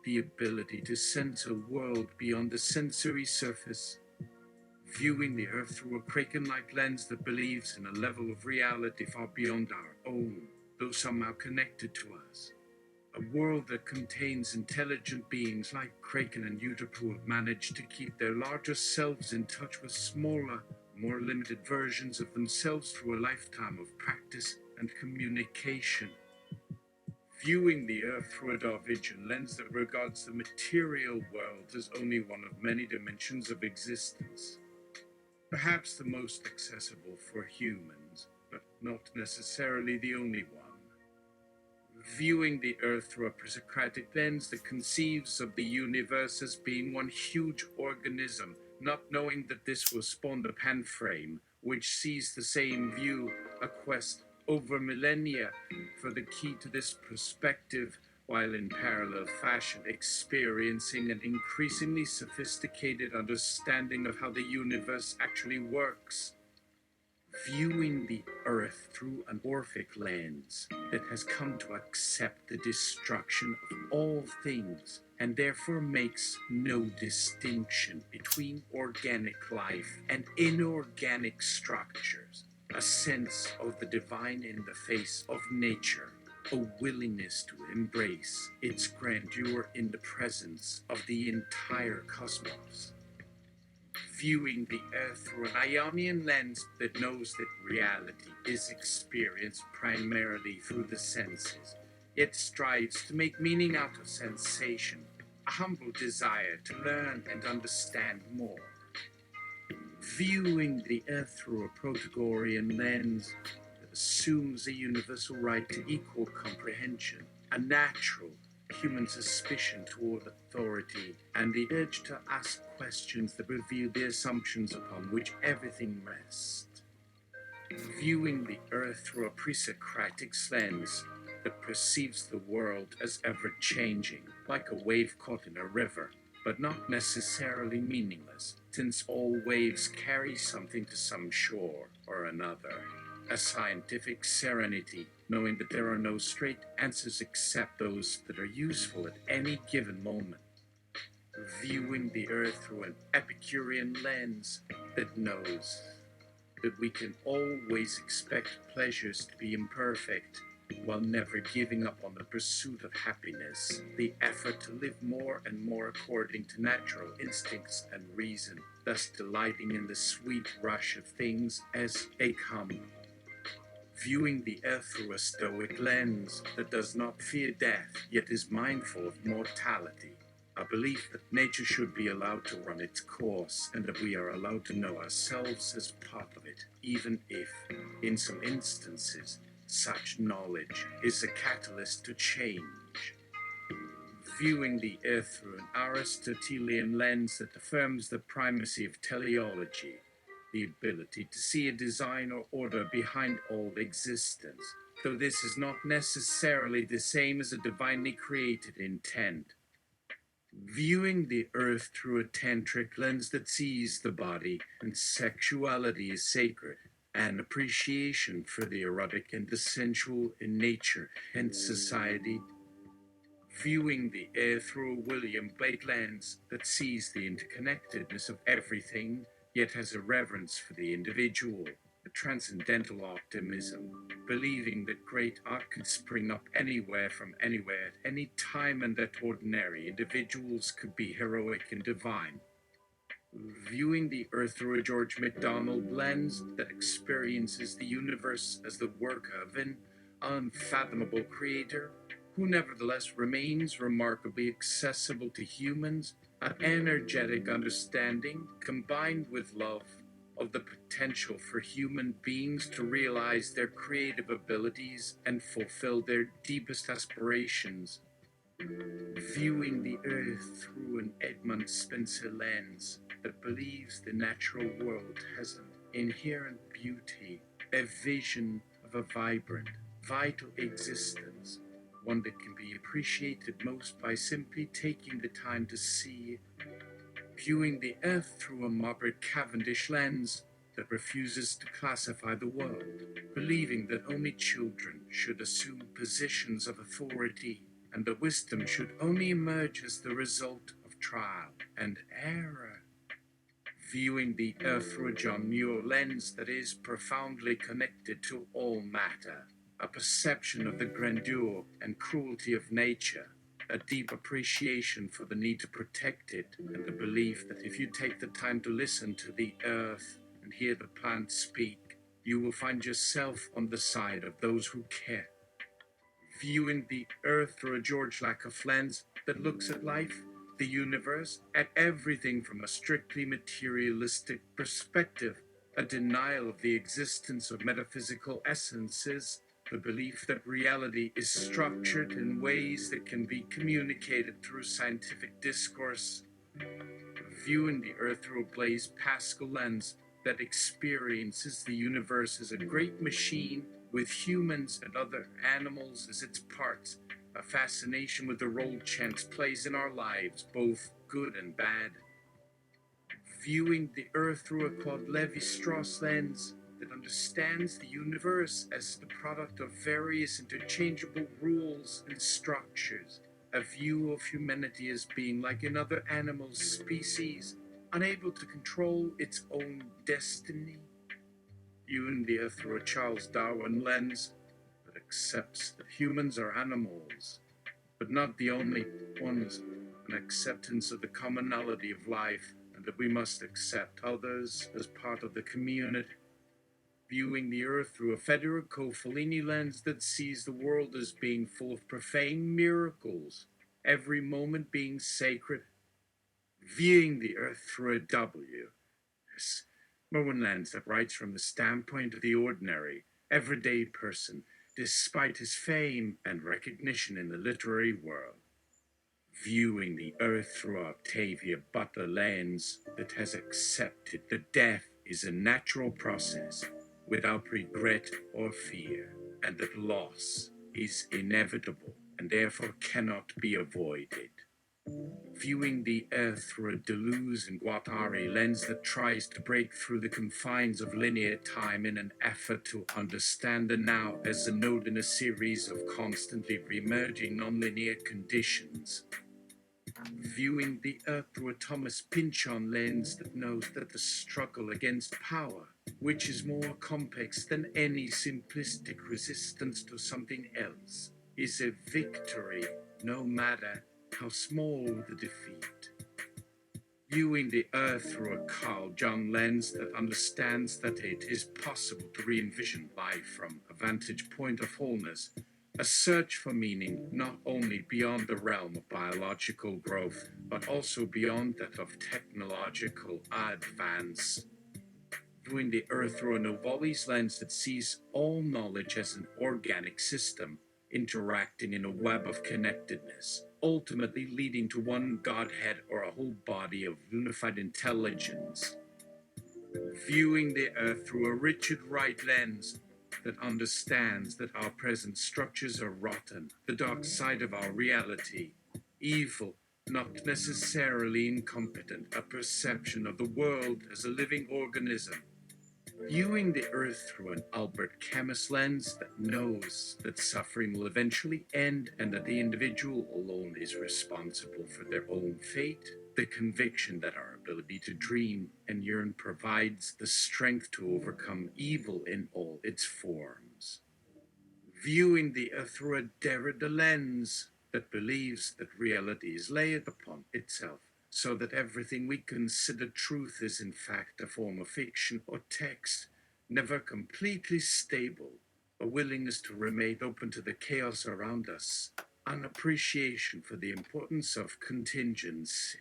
the ability to sense a world beyond the sensory surface. Viewing the Earth through a Kraken-like lens that believes in a level of reality far beyond our own, though somehow connected to us. A world that contains intelligent beings like Kraken and Utip who have managed to keep their larger selves in touch with smaller, more limited versions of themselves through a lifetime of practice and communication. Viewing the Earth through a Darwinian lens that regards the material world as only one of many dimensions of existence. Perhaps the most accessible for humans, but not necessarily the only one. Viewing the Earth through a pre-Socratic lens that conceives of the universe as being one huge organism, not knowing that this will spawn the panframe, which sees the same view, a quest over millennia for the key to this perspective, while in parallel fashion experiencing an increasingly sophisticated understanding of how the universe actually works. Viewing the Earth through an orphic lens that has come to accept the destruction of all things and therefore makes no distinction between organic life and inorganic structures, a sense of the divine in the face of nature, a willingness to embrace its grandeur in the presence of the entire cosmos. Viewing the Earth through an Ionian lens that knows that reality is experienced primarily through the senses. It strives to make meaning out of sensation, a humble desire to learn and understand more. Viewing the Earth through a Protagorean lens that assumes a universal right to equal comprehension, a natural human suspicion toward authority, and the urge to ask questions that reveal the assumptions upon which everything rests. Viewing the Earth through a pre-Socratic lens that perceives the world as ever-changing, like a wave caught in a river, but not necessarily meaningless, since all waves carry something to some shore or another. A scientific serenity, knowing that there are no straight answers except those that are useful at any given moment. Viewing the Earth through an Epicurean lens that knows that we can always expect pleasures to be imperfect, while never giving up on the pursuit of happiness, the effort to live more and more according to natural instincts and reason, thus delighting in the sweet rush of things as they come. Viewing the Earth through a Stoic lens that does not fear death, yet is mindful of mortality, a belief that nature should be allowed to run its course, and that we are allowed to know ourselves as part of it, even if, in some instances, such knowledge is a catalyst to change. Viewing the Earth through an Aristotelian lens that affirms the primacy of teleology, the ability to see a design or order behind all existence, though this is not necessarily the same as a divinely created intent. Viewing the Earth through a tantric lens that sees the body and sexuality as sacred, an appreciation for the erotic and the sensual in nature and society. Viewing the Earth through a William Blake lens that sees the interconnectedness of everything, yet has a reverence for the individual, a transcendental optimism, believing that great art could spring up anywhere from anywhere at any time, and that ordinary individuals could be heroic and divine. Viewing the Earth through a George MacDonald lens that experiences the universe as the work of an unfathomable creator, who nevertheless remains remarkably accessible to humans, an energetic understanding combined with love of the potential for human beings to realize their creative abilities and fulfill their deepest aspirations. Viewing the Earth through an Edmund Spencer lens that believes the natural world has an inherent beauty, a vision of a vibrant, vital existence, one that can be appreciated most by simply taking the time to see. Viewing the Earth through a Margaret Cavendish lens that refuses to classify the world, believing that only children should assume positions of authority, and that wisdom should only emerge as the result of trial and error. Viewing the Earth through a John Muir lens that is profoundly connected to all matter, a perception of the grandeur and cruelty of nature, a deep appreciation for the need to protect it, and the belief that if you take the time to listen to the Earth and hear the plants speak, you will find yourself on the side of those who care. Viewing the Earth through a George Lakoff lens that looks at life, the universe, at everything from a strictly materialistic perspective, a denial of the existence of metaphysical essences, the belief that reality is structured in ways that can be communicated through scientific discourse. Viewing the Earth through a Blaise Pascal lens that experiences the universe as a great machine with humans and other animals as its parts, a fascination with the role chance plays in our lives, both good and bad. Viewing the Earth through a Claude Lévi-Strauss lens that understands the universe as the product of various interchangeable rules and structures. A view of humanity as being like another animal species, unable to control its own destiny. Viewing the Earth through a Charles Darwin lens that accepts that humans are animals, but not the only ones, an acceptance of the commonality of life, and that we must accept others as part of the community. Viewing the Earth through a Federico Fellini lens that sees the world as being full of profane miracles, every moment being sacred. Viewing the Earth through a W. Yes, Merwin lens that writes from the standpoint of the ordinary, everyday person, despite his fame and recognition in the literary world. Viewing the Earth through Octavia Butler lens that has accepted that death is a natural process without regret or fear, and that loss is inevitable and therefore cannot be avoided. Viewing the Earth through a Deleuze and Guattari lens that tries to break through the confines of linear time in an effort to understand the now as a node in a series of constantly reemerging nonlinear conditions. Viewing the Earth through a Thomas Pynchon lens that knows that the struggle against power, which is more complex than any simplistic resistance to something else, is a victory, no matter how small the defeat. Viewing the Earth through a Carl Jung lens that understands that it is possible to re-envision life from a vantage point of wholeness, a search for meaning not only beyond the realm of biological growth, but also beyond that of technological advance. Viewing the Earth through a Novalis lens that sees all knowledge as an organic system, interacting in a web of connectedness, ultimately leading to one Godhead or a whole body of unified intelligence. Viewing the Earth through a Richard Wright lens that understands that our present structures are rotten, the dark side of our reality, evil, not necessarily incompetent, a perception of the world as a living organism. Viewing the Earth through an Albert Camus lens that knows that suffering will eventually end and that the individual alone is responsible for their own fate, the conviction that our ability to dream and yearn provides the strength to overcome evil in all its forms. Viewing the Earth through a Derrida lens that believes that reality is layered upon itself, so that everything we consider truth is in fact a form of fiction or text, never completely stable, a willingness to remain open to the chaos around us, an appreciation for the importance of contingency.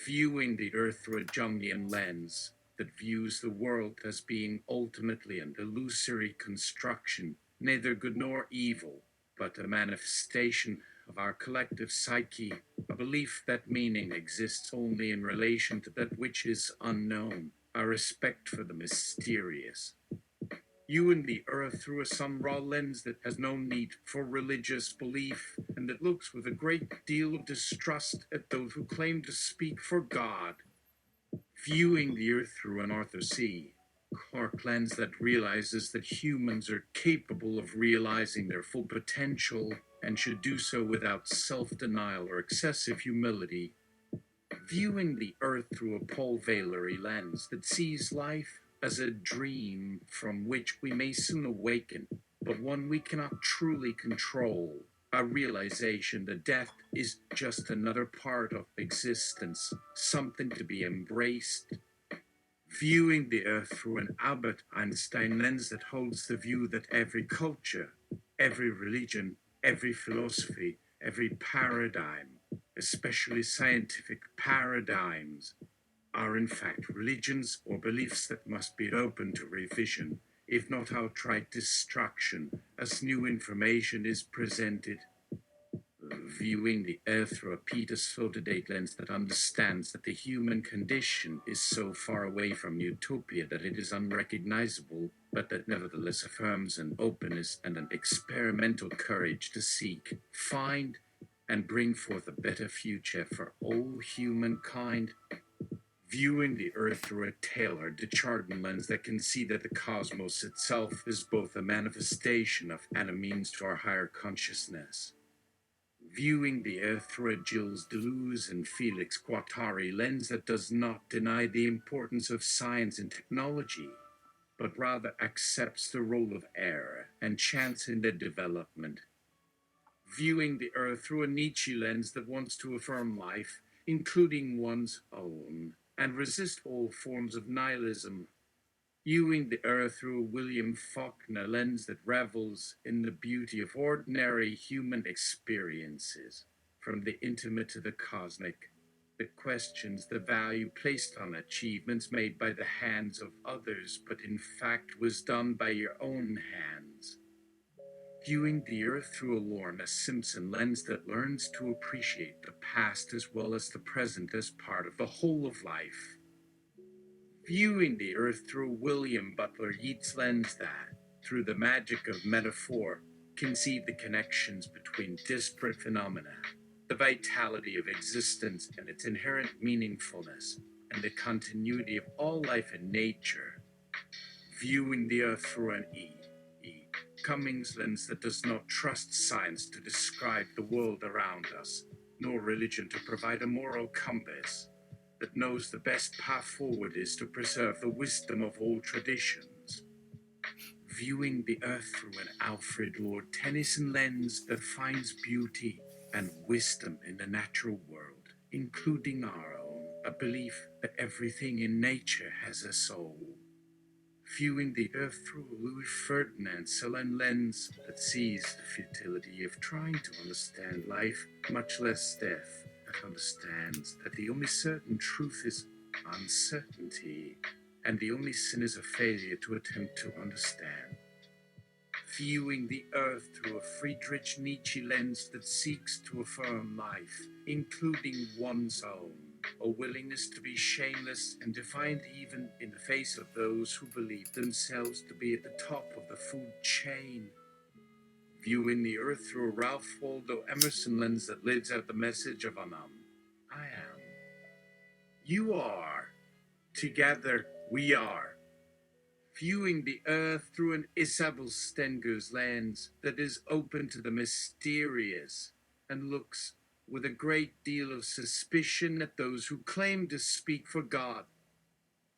Viewing the Earth through a Jungian lens that views the world as being ultimately an illusory construction, neither good nor evil, but a manifestation of our collective psyche, a belief that meaning exists only in relation to that which is unknown, a respect for the mysterious. Viewing the Earth through a Sun Ra lens that has no need for religious belief and that looks with a great deal of distrust at those who claim to speak for God. Viewing the Earth through an Arthur C. Clarke lens that realizes that humans are capable of realizing their full potential and should do so without self-denial or excessive humility. Viewing the Earth through a Paul Valery lens that sees life as a dream from which we may soon awaken, but one we cannot truly control. A realization that death is just another part of existence, something to be embraced. Viewing the Earth through an Albert Einstein lens that holds the view that every culture, every religion, every philosophy, every paradigm, especially scientific paradigms, are in fact religions or beliefs that must be open to revision, if not outright destruction, as new information is presented. Viewing the earth through a Peter-Sloterdijk lens that understands that the human condition is so far away from utopia that it is unrecognizable, but that nevertheless affirms an openness and an experimental courage to seek, find, and bring forth a better future for all humankind. Viewing the earth through a tailored, Chardin lens that can see that the cosmos itself is both a manifestation of and a means to our higher consciousness. Viewing the earth through a Gilles Deleuze and Felix Guattari lens that does not deny the importance of science and technology, but rather accepts the role of error and chance in their development. Viewing the earth through a Nietzsche lens that wants to affirm life, including one's own, and resist all forms of nihilism. Viewing the earth through a William Faulkner lens that revels in the beauty of ordinary human experiences, from the intimate to the cosmic, that questions the value placed on achievements made by the hands of others, but in fact was done by your own hands. Viewing the earth through a Lorna Simpson lens that learns to appreciate the past as well as the present as part of the whole of life. Viewing the earth through William Butler Yeats' lens that, through the magic of metaphor, can see the connections between disparate phenomena, the vitality of existence and its inherent meaningfulness, and the continuity of all life in nature. Viewing the earth through an E. Cummings lens that does not trust science to describe the world around us, nor religion to provide a moral compass, that knows the best path forward is to preserve the wisdom of all traditions. Viewing the earth through an Alfred Lord Tennyson lens that finds beauty and wisdom in the natural world, including our own, a belief that everything in nature has a soul. Viewing the earth through a Louis Ferdinand Céline lens that sees the futility of trying to understand life, much less death, that understands that the only certain truth is uncertainty, and the only sin is a failure to attempt to understand. Viewing the earth through a Friedrich Nietzsche lens that seeks to affirm life, including one's own, a willingness to be shameless and defiant even in the face of those who believe themselves to be at the top of the food chain. Viewing the earth through a Ralph Waldo Emerson lens that lives out the message of Anam. I am. You are. Together we are. Viewing the earth through an Isabel Stengers lens that is open to the mysterious and looks with a great deal of suspicion at those who claim to speak for God.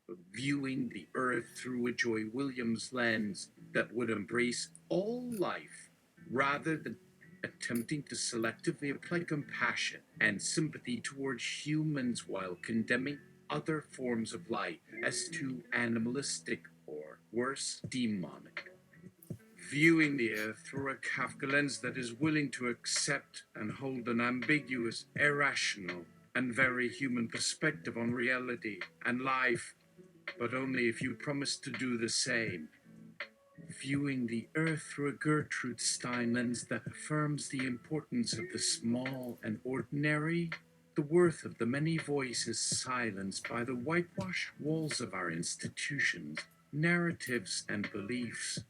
But viewing the earth through a Joy Williams lens that would embrace all life rather than attempting to selectively apply compassion and sympathy towards humans while condemning other forms of life as too animalistic or worse, demonic. Viewing the earth through a Kafka lens that is willing to accept and hold an ambiguous, irrational, and very human perspective on reality and life, but only if you promise to do the same. Viewing the earth through a Gertrude Stein lens that affirms the importance of the small and ordinary, the worth of the many voices silenced by the whitewashed walls of our institutions, narratives, and beliefs.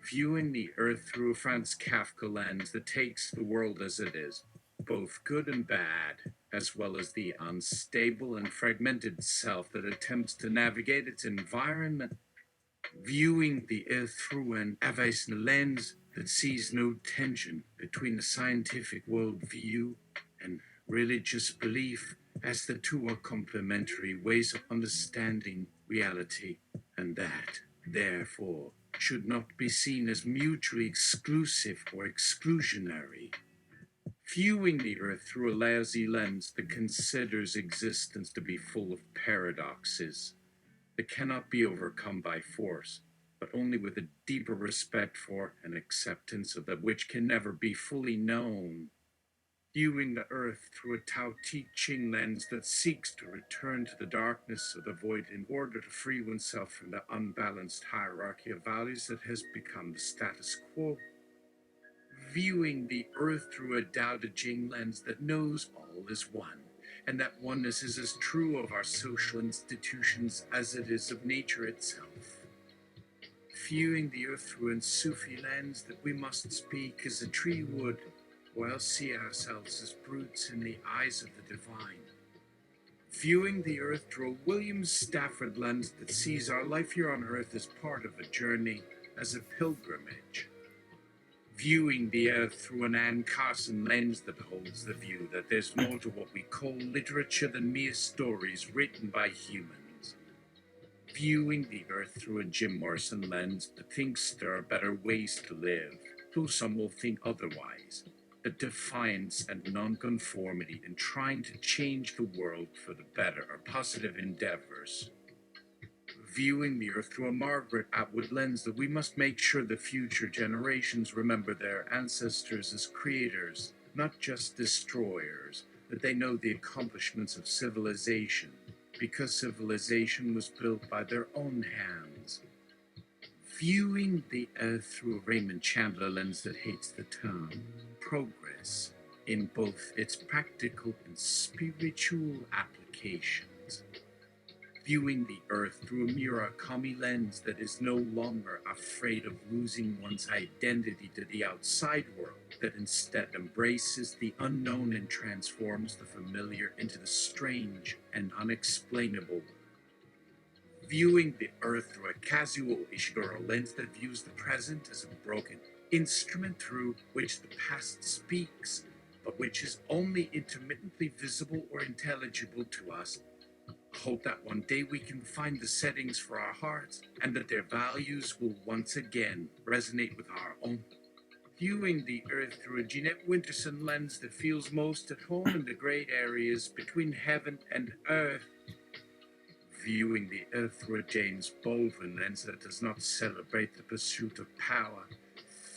Viewing the earth through a Franz Kafka lens that takes the world as it is, both good and bad, as well as the unstable and fragmented self that attempts to navigate its environment. Viewing the earth through an Avesna lens that sees no tension between the scientific worldview and religious belief, as the two are complementary ways of understanding reality, and that, therefore, should not be seen as mutually exclusive or exclusionary. Viewing the earth through a lousy lens that considers existence to be full of paradoxes that cannot be overcome by force, but only with a deeper respect for and acceptance of that which can never be fully known. Viewing the earth through a Tao Te Ching lens that seeks to return to the darkness of the void in order to free oneself from the unbalanced hierarchy of values that has become the status quo. Viewing the earth through a Tao Te Ching lens that knows all is one, and that oneness is as true of our social institutions as it is of nature itself. Viewing the earth through a Sufi lens that we must speak as a tree would, while see ourselves as brutes in the eyes of the divine. Viewing the earth through a William Stafford lens that sees our life here on earth as part of a journey, as a pilgrimage. Viewing the earth through an Anne Carson lens that holds the view that there's more to what we call literature than mere stories written by humans. Viewing the earth through a Jim Morrison lens that thinks there are better ways to live, though some will think otherwise. That defiance and nonconformity in trying to change the world for the better are positive endeavors. Viewing the earth through a Margaret Atwood lens that we must make sure the future generations remember their ancestors as creators, not just destroyers, that they know the accomplishments of civilization, because civilization was built by their own hands. Viewing the earth through a Raymond Chandler lens that hates the term progress in both its practical and spiritual applications. Viewing the earth through a Murakami lens that is no longer afraid of losing one's identity to the outside world, that instead embraces the unknown and transforms the familiar into the strange and unexplainable. Viewing the earth through a Kazuo Ishiguro lens that views the present as a broken instrument through which the past speaks, but which is only intermittently visible or intelligible to us. Hope that one day we can find the settings for our hearts and that their values will once again resonate with our own. Viewing the earth through a Jeanette Winterson lens that feels most at home in the great areas between heaven and earth. Viewing the earth through a James Baldwin lens that does not celebrate the pursuit of power,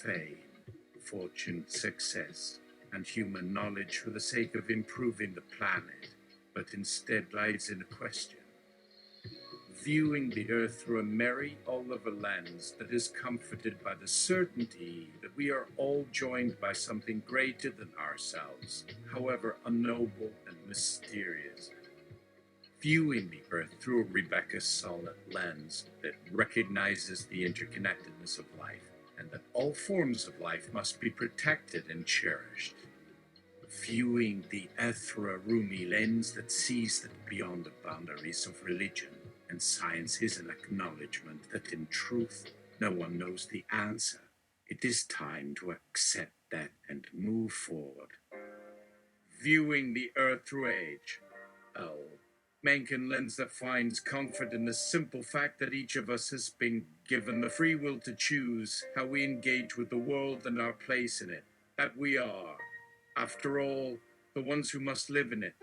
fame, fortune, success, and human knowledge for the sake of improving the planet, but instead lies in a question. Viewing the earth through a Mary Oliver lens that is comforted by the certainty that we are all joined by something greater than ourselves, however unknowable and mysterious. Viewing the earth through a Rebecca Solnit lens that recognizes the interconnectedness of life and that all forms of life must be protected and cherished. Viewing the earth through a Rumi lens that sees that beyond the boundaries of religion and science is an acknowledgement that in truth no one knows the answer. It is time to accept that and move forward. Viewing the earth through age. Mencken lens that finds comfort in the simple fact that each of us has been given the free will to choose how we engage with the world and our place in it. That we are, after all, the ones who must live in it.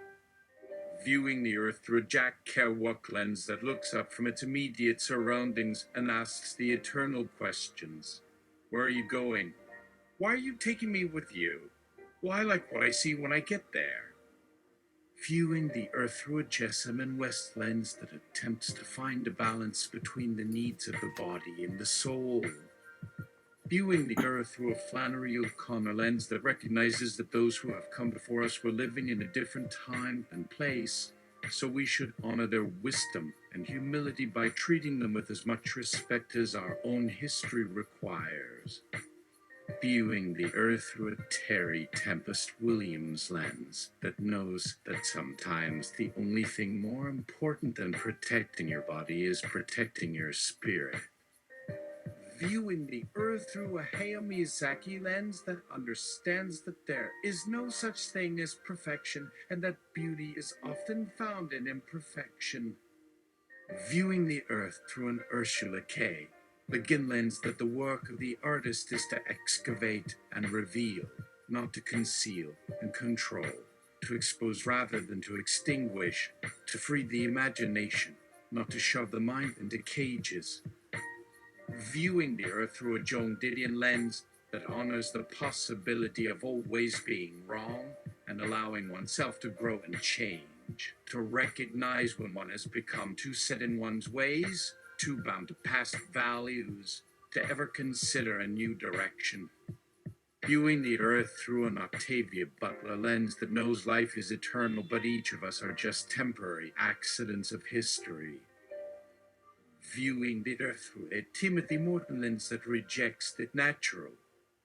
Viewing the earth through a Jack Kerouac lens that looks up from its immediate surroundings and asks the eternal questions. Where are you going? Why are you taking me with you? Well, I like what I see when I get there. Viewing the earth through a Jessamine West lens that attempts to find a balance between the needs of the body and the soul. Viewing the earth through a Flannery O'Connor lens that recognizes that those who have come before us were living in a different time and place, so we should honor their wisdom and humility by treating them with as much respect as our own history requires. Viewing the earth through a Terry Tempest Williams lens that knows that sometimes the only thing more important than protecting your body is protecting your spirit. Viewing the earth through a Hayao Miyazaki lens that understands that there is no such thing as perfection and that beauty is often found in imperfection. Viewing the earth through an Ursula K. Le Guin lens that the work of the artist is to excavate and reveal, not to conceal and control, to expose rather than to extinguish, to free the imagination, not to shove the mind into cages. Viewing the earth through a Joan Didion lens that honors the possibility of always being wrong and allowing oneself to grow and change, to recognize when one has become too set in one's ways, too bound to past values, to ever consider a new direction. Viewing the earth through an Octavia Butler lens that knows life is eternal, but each of us are just temporary accidents of history. Viewing the earth through a Timothy Morton lens that rejects the natural,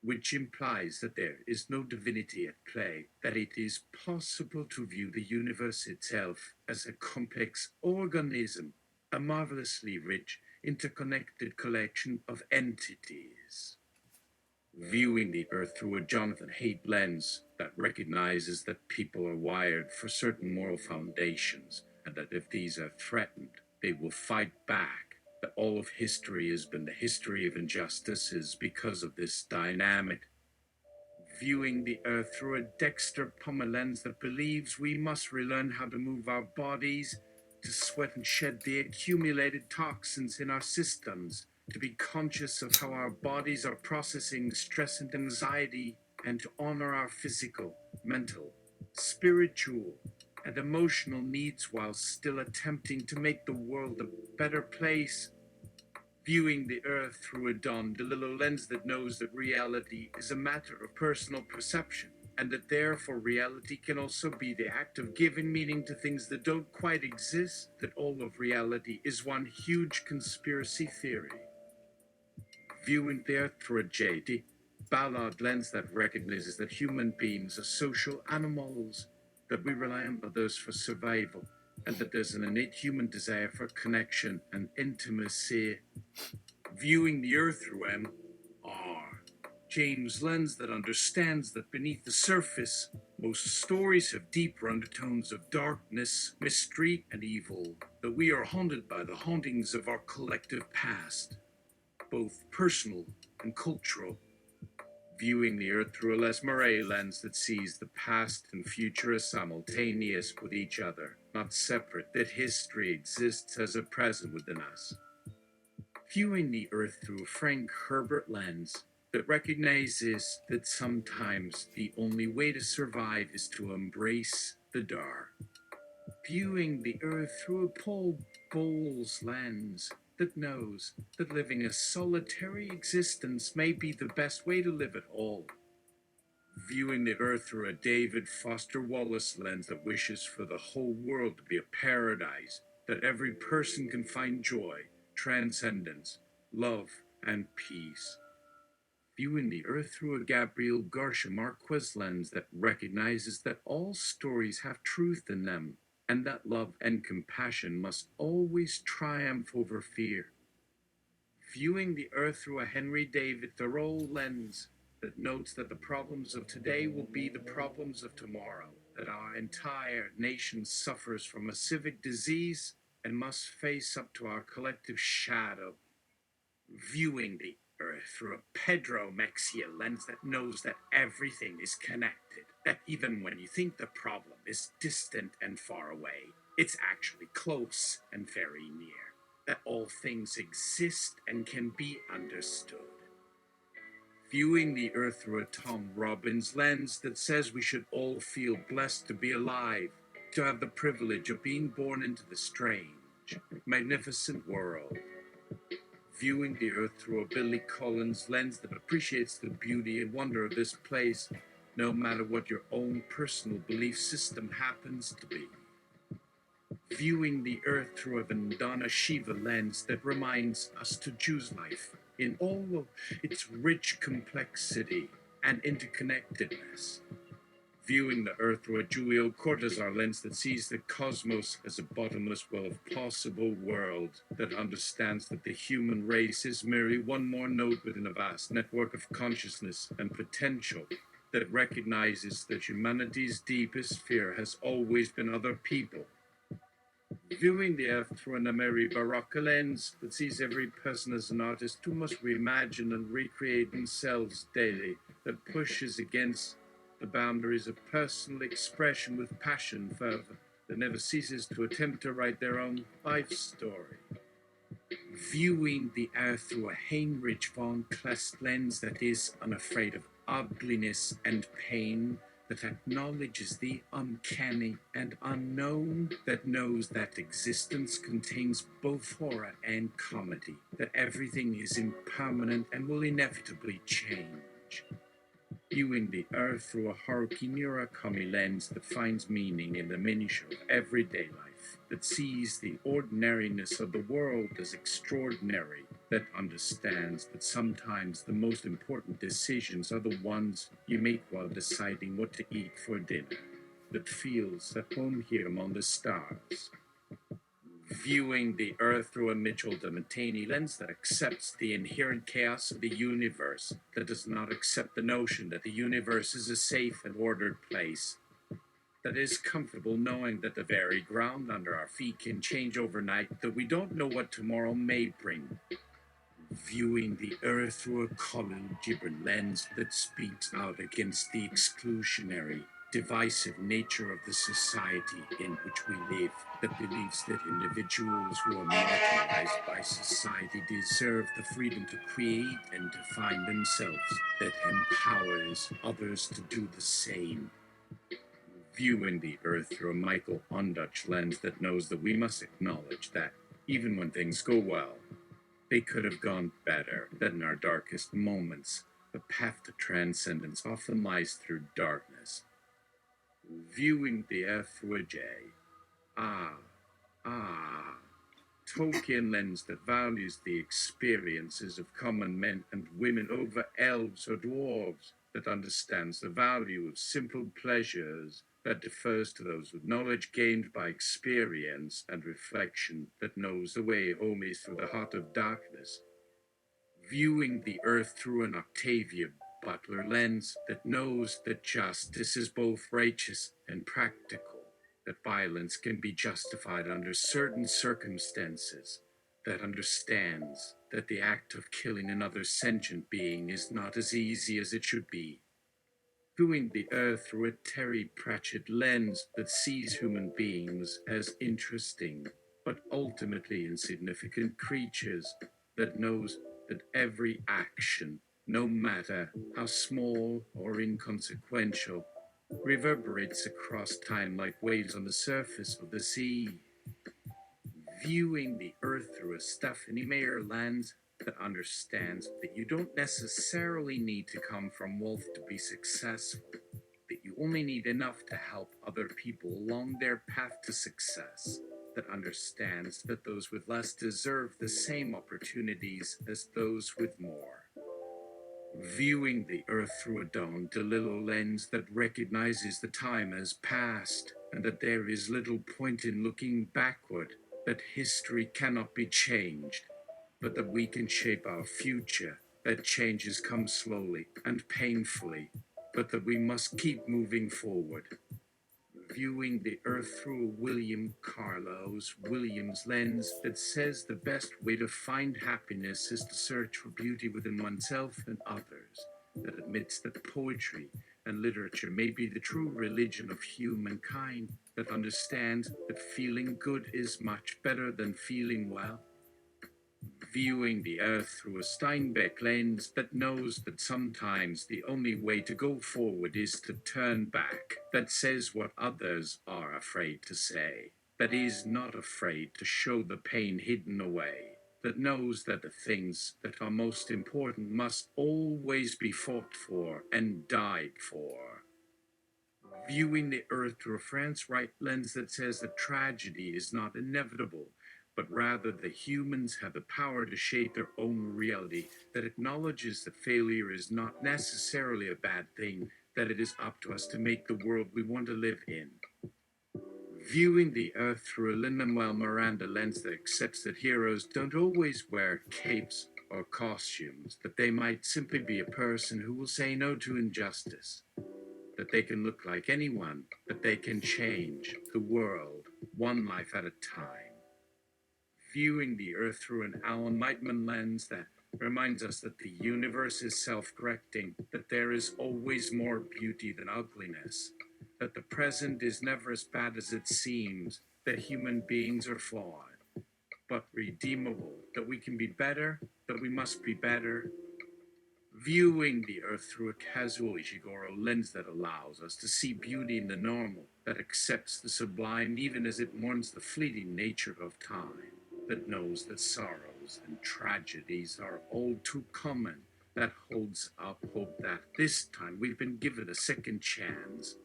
which implies that there is no divinity at play, that it is possible to view the universe itself as a complex organism, a marvelously rich, interconnected collection of entities. Viewing the earth through a Jonathan Haidt lens that recognizes that people are wired for certain moral foundations, and that if these are threatened, they will fight back. That all of history has been the history of injustices because of this dynamic. Viewing the earth through a Dexter Pummel lens that believes we must relearn how to move our bodies, to sweat and shed the accumulated toxins in our systems, to be conscious of how our bodies are processing stress and anxiety, and to honor our physical, mental, spiritual, and emotional needs while still attempting to make the world a better place. Viewing the earth through a Don DeLillo lens that knows that reality is a matter of personal perception, and that therefore reality can also be the act of giving meaning to things that don't quite exist, that all of reality is one huge conspiracy theory. Viewing the earth through a J.D. Ballard lens that recognizes that human beings are social animals, that we rely on others for survival, and that there's an innate human desire for connection and intimacy. Viewing the earth through M.R. James lens that understands that beneath the surface, most stories have deeper undertones of darkness, mystery, and evil, that we are haunted by the hauntings of our collective past, both personal and cultural. Viewing the earth through a Les Murray lens that sees the past and future as simultaneous with each other, not separate, that history exists as a present within us. Viewing the earth through a Frank Herbert lens that recognizes that sometimes the only way to survive is to embrace the dark. Viewing the earth through a Paul Bowles lens that knows that living a solitary existence may be the best way to live at all. Viewing the earth through a David Foster Wallace lens that wishes for the whole world to be a paradise, that every person can find joy, transcendence, love, and peace. Viewing the earth through a Gabriel Garcia Marquez lens that recognizes that all stories have truth in them, and that love and compassion must always triumph over fear. Viewing the earth through a Henry David Thoreau lens that notes that the problems of today will be the problems of tomorrow, that our entire nation suffers from a civic disease and must face up to our collective shadow. Viewing the earth through a Pedro Mexia lens that knows that everything is connected, that even when you think the problem is distant and far away, it's actually close and very near, that all things exist and can be understood. Viewing the earth through a Tom Robbins lens that says we should all feel blessed to be alive, to have the privilege of being born into the strange, magnificent world. Viewing the earth through a Billy Collins lens that appreciates the beauty and wonder of this place, no matter what your own personal belief system happens to be. Viewing the earth through a Vandana Shiva lens that reminds us to choose life in all of its rich complexity and interconnectedness. Viewing the earth through a Julio Cortázar lens that sees the cosmos as a bottomless well of possible world, that understands that the human race is merely one more node within a vast network of consciousness and potential, that recognizes that humanity's deepest fear has always been other people. Viewing the earth through an Ameri Baraka lens that sees every person as an artist who must reimagine and recreate themselves daily, that pushes against the boundaries of personal expression with passion, fervor, that never ceases to attempt to write their own life story. Viewing the earth through a Heinrich von Kleist lens that is unafraid of ugliness and pain, that acknowledges the uncanny and unknown, that knows that existence contains both horror and comedy, that everything is impermanent and will inevitably change. Viewing the earth through a Haruki Murakami lens that finds meaning in the minutiae of everyday life, that sees the ordinariness of the world as extraordinary, that understands that sometimes the most important decisions are the ones you make while deciding what to eat for dinner, that feels at home here among the stars. Viewing the Earth through a Mitchell de Montaigne lens that accepts the inherent chaos of the universe, that does not accept the notion that the universe is a safe and ordered place, that is comfortable knowing that the very ground under our feet can change overnight, that we don't know what tomorrow may bring. Viewing the Earth through a Colin Gibbon lens that speaks out against the exclusionary, divisive nature of the society in which we live, that believes that individuals who are marginalized by society deserve the freedom to create and define themselves, that empowers others to do the same. Viewing the Earth through a Michael Ondaatje lens that knows that we must acknowledge that, even when things go well, they could have gone better, that in our darkest moments, the path to transcendence often lies through darkness. Viewing the earth through a J. Tolkien lens that values the experiences of common men and women over elves or dwarves, that understands the value of simple pleasures, that defers to those with knowledge gained by experience and reflection, that knows the way home is through the heart of darkness. Viewing the earth through an Octavia Butler lens that knows that justice is both righteous and practical, that violence can be justified under certain circumstances, that understands that the act of killing another sentient being is not as easy as it should be. Viewing the earth through a Terry Pratchett lens that sees human beings as interesting but ultimately insignificant creatures, that knows that every action, no matter how small or inconsequential, reverberates across time like waves on the surface of the sea. Viewing the earth through a Stephanie Meyer lens that understands that you don't necessarily need to come from wealth to be successful, that you only need enough to help other people along their path to success, that understands that those with less deserve the same opportunities as those with more. Viewing the earth through a Don DeLillo lens that recognizes the time has passed and that there is little point in looking backward, that history cannot be changed, but that we can shape our future, that changes come slowly and painfully, but that we must keep moving forward. Viewing the earth through a William Carlos Williams lens that says the best way to find happiness is to search for beauty within oneself and others, that admits that poetry and literature may be the true religion of humankind, that understands that feeling good is much better than feeling well. Viewing the earth through a Steinbeck lens that knows that sometimes the only way to go forward is to turn back, that says what others are afraid to say, that is not afraid to show the pain hidden away, that knows that the things that are most important must always be fought for and died for. Viewing the earth through a Franz Wright lens that says that tragedy is not inevitable, but rather the humans have the power to shape their own reality, that acknowledges that failure is not necessarily a bad thing, that it is up to us to make the world we want to live in. Viewing the earth through a Lin-Manuel Miranda lens that accepts that heroes don't always wear capes or costumes, that they might simply be a person who will say no to injustice, that they can look like anyone, that they can change the world one life at a time. Viewing the earth through an Alan Lightman lens that reminds us that the universe is self-correcting, that there is always more beauty than ugliness, that the present is never as bad as it seems, that human beings are flawed, but redeemable, that we can be better, that we must be better. Viewing the earth through a Kazuo Ishiguro lens that allows us to see beauty in the normal, that accepts the sublime even as it mourns the fleeting nature of time, that knows that sorrows and tragedies are all too common, that holds out hope that this time we've been given a second chance.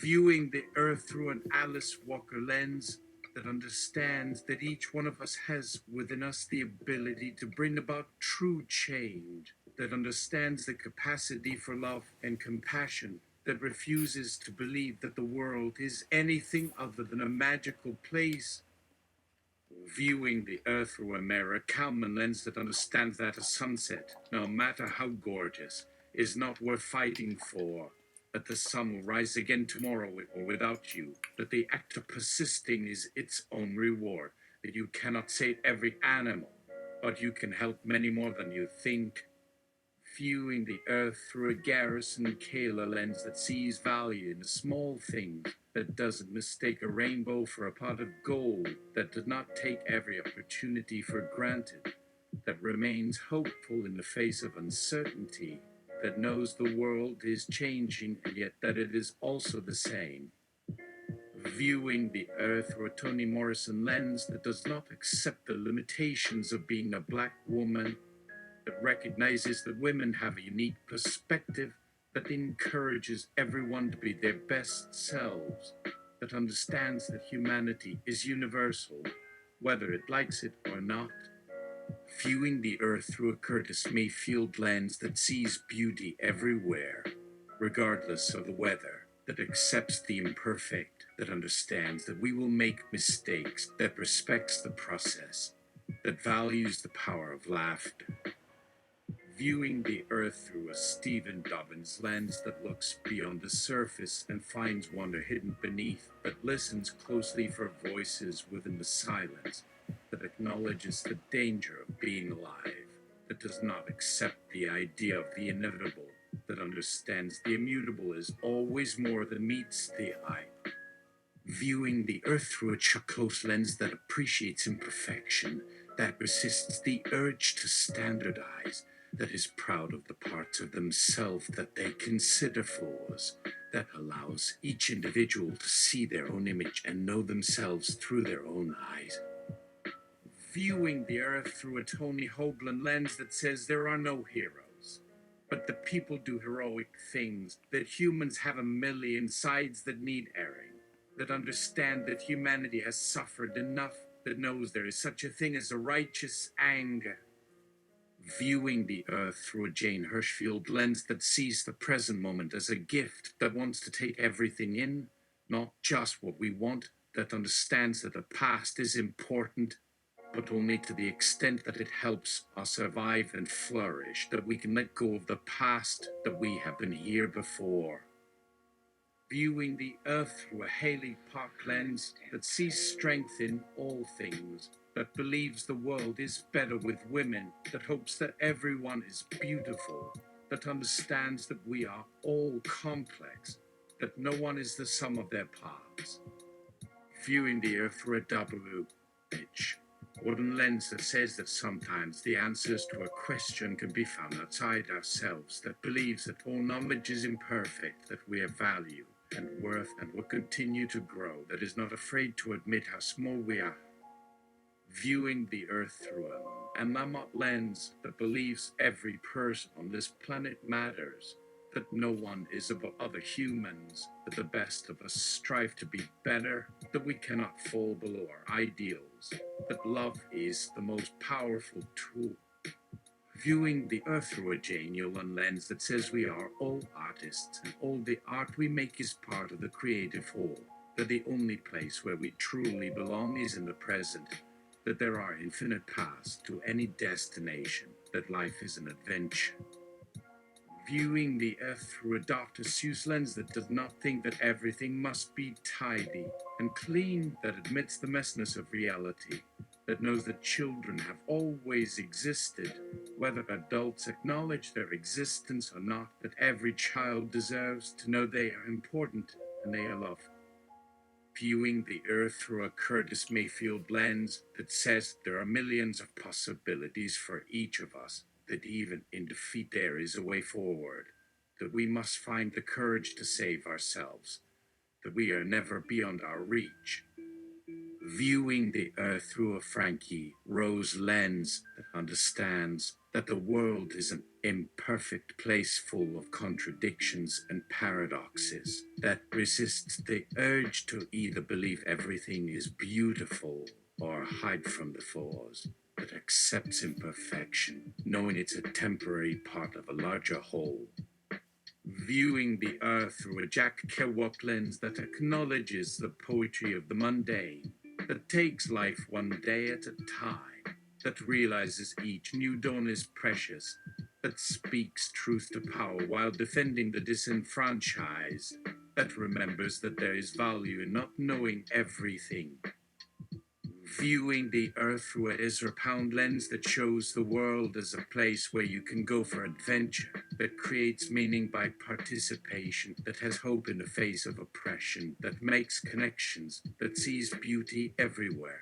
Viewing the earth through an Alice Walker lens that understands that each one of us has within us the ability to bring about true change, that understands the capacity for love and compassion, that refuses to believe that the world is anything other than a magical place. Viewing the earth through a mirror, Kalman lens that understands that a sunset, no matter how gorgeous, is not worth fighting for, that the sun will rise again tomorrow with or without you, that the act of persisting is its own reward, that you cannot save every animal, but you can help many more than you think. Viewing the earth through a Garrison Kayla lens that sees value in the small things, that doesn't mistake a rainbow for a pot of gold, that does not take every opportunity for granted, that remains hopeful in the face of uncertainty, that knows the world is changing and yet that it is also the same. Viewing the earth through a Toni Morrison lens that does not accept the limitations of being a black woman, that recognizes that women have a unique perspective, that encourages everyone to be their best selves, that understands that humanity is universal, whether it likes it or not. Viewing the earth through a Curtis Mayfield lens that sees beauty everywhere, regardless of the weather, that accepts the imperfect, that understands that we will make mistakes, that respects the process, that values the power of laughter. Viewing the earth through a Stephen Dobbins lens that looks beyond the surface and finds wonder hidden beneath, that listens closely for voices within the silence, that acknowledges the danger of being alive, that does not accept the idea of the inevitable, that understands the immutable is always more than meets the eye. Viewing the earth through a Chuck Close lens that appreciates imperfection, that resists the urge to standardize, that is proud of the parts of themselves that they consider flaws, that allows each individual to see their own image and know themselves through their own eyes. Viewing the earth through a Tony Hoagland lens that says there are no heroes, but that people do heroic things, that humans have a million sides that need airing, that understand that humanity has suffered enough, that knows there is such a thing as a righteous anger. Viewing the earth through a Jane Hirschfield lens that sees the present moment as a gift, that wants to take everything in, not just what we want, that understands that the past is important, but only to the extent that it helps us survive and flourish, that we can let go of the past, that we have been here before. Viewing the earth through a Haley Park lens that sees strength in all things, that believes the world is better with women, that hopes that everyone is beautiful, that understands that we are all complex, that no one is the sum of their parts. Viewing the earth through a W pitch, wooden lens that says that sometimes the answers to a question can be found outside ourselves, that believes that all knowledge is imperfect, that we have value and worth and will continue to grow, that is not afraid to admit how small we are. Viewing the earth through a Mammoth lens that believes every person on this planet matters, that no one is above other humans, that the best of us strive to be better, that we cannot fall below our ideals, that love is the most powerful tool. Viewing the earth through a Jane Yolen lens that says we are all artists and all the art we make is part of the creative whole, that the only place where we truly belong is in the present, that there are infinite paths to any destination, that life is an adventure. Viewing the earth through a Dr. Seuss lens that does not think that everything must be tidy and clean, that admits the messiness of reality, that knows that children have always existed, whether adults acknowledge their existence or not, that every child deserves to know they are important and they are loved. Viewing the earth through a Curtis Mayfield lens that says there are millions of possibilities for each of us, that even in defeat there is a way forward, that we must find the courage to save ourselves, that we are never beyond our reach. Viewing the earth through a Frankie Rose lens that understands that the world is an imperfect place full of contradictions and paradoxes, that resists the urge to either believe everything is beautiful or hide from the flaws, that accepts imperfection, knowing it's a temporary part of a larger whole. Viewing the earth through a Jack Kerouac lens that acknowledges the poetry of the mundane, that takes life one day at a time, that realizes each new dawn is precious, that speaks truth to power while defending the disenfranchised, that remembers that there is value in not knowing everything. Viewing the earth through a Ezra Pound lens that shows the world as a place where you can go for adventure, that creates meaning by participation, that has hope in the face of oppression, that makes connections, that sees beauty everywhere.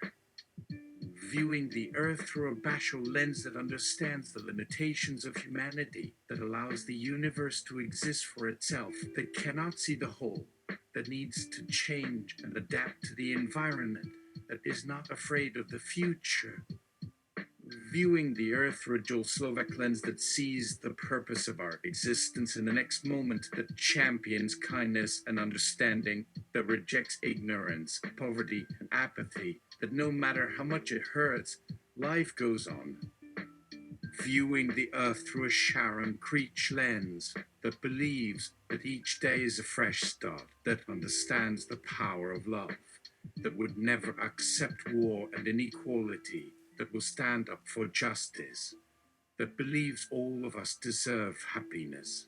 Viewing the earth through a Basho lens that understands the limitations of humanity, that allows the universe to exist for itself, that cannot see the whole, that needs to change and adapt to the environment, that is not afraid of the future. Viewing the earth through a Joel Slovak lens that sees the purpose of our existence in the next moment, that champions kindness and understanding, that rejects ignorance, poverty, and apathy, that no matter how much it hurts, life goes on. Viewing the earth through a Sharon Creech lens that believes that each day is a fresh start, that understands the power of love, that would never accept war and inequality, that will stand up for justice, that believes all of us deserve happiness.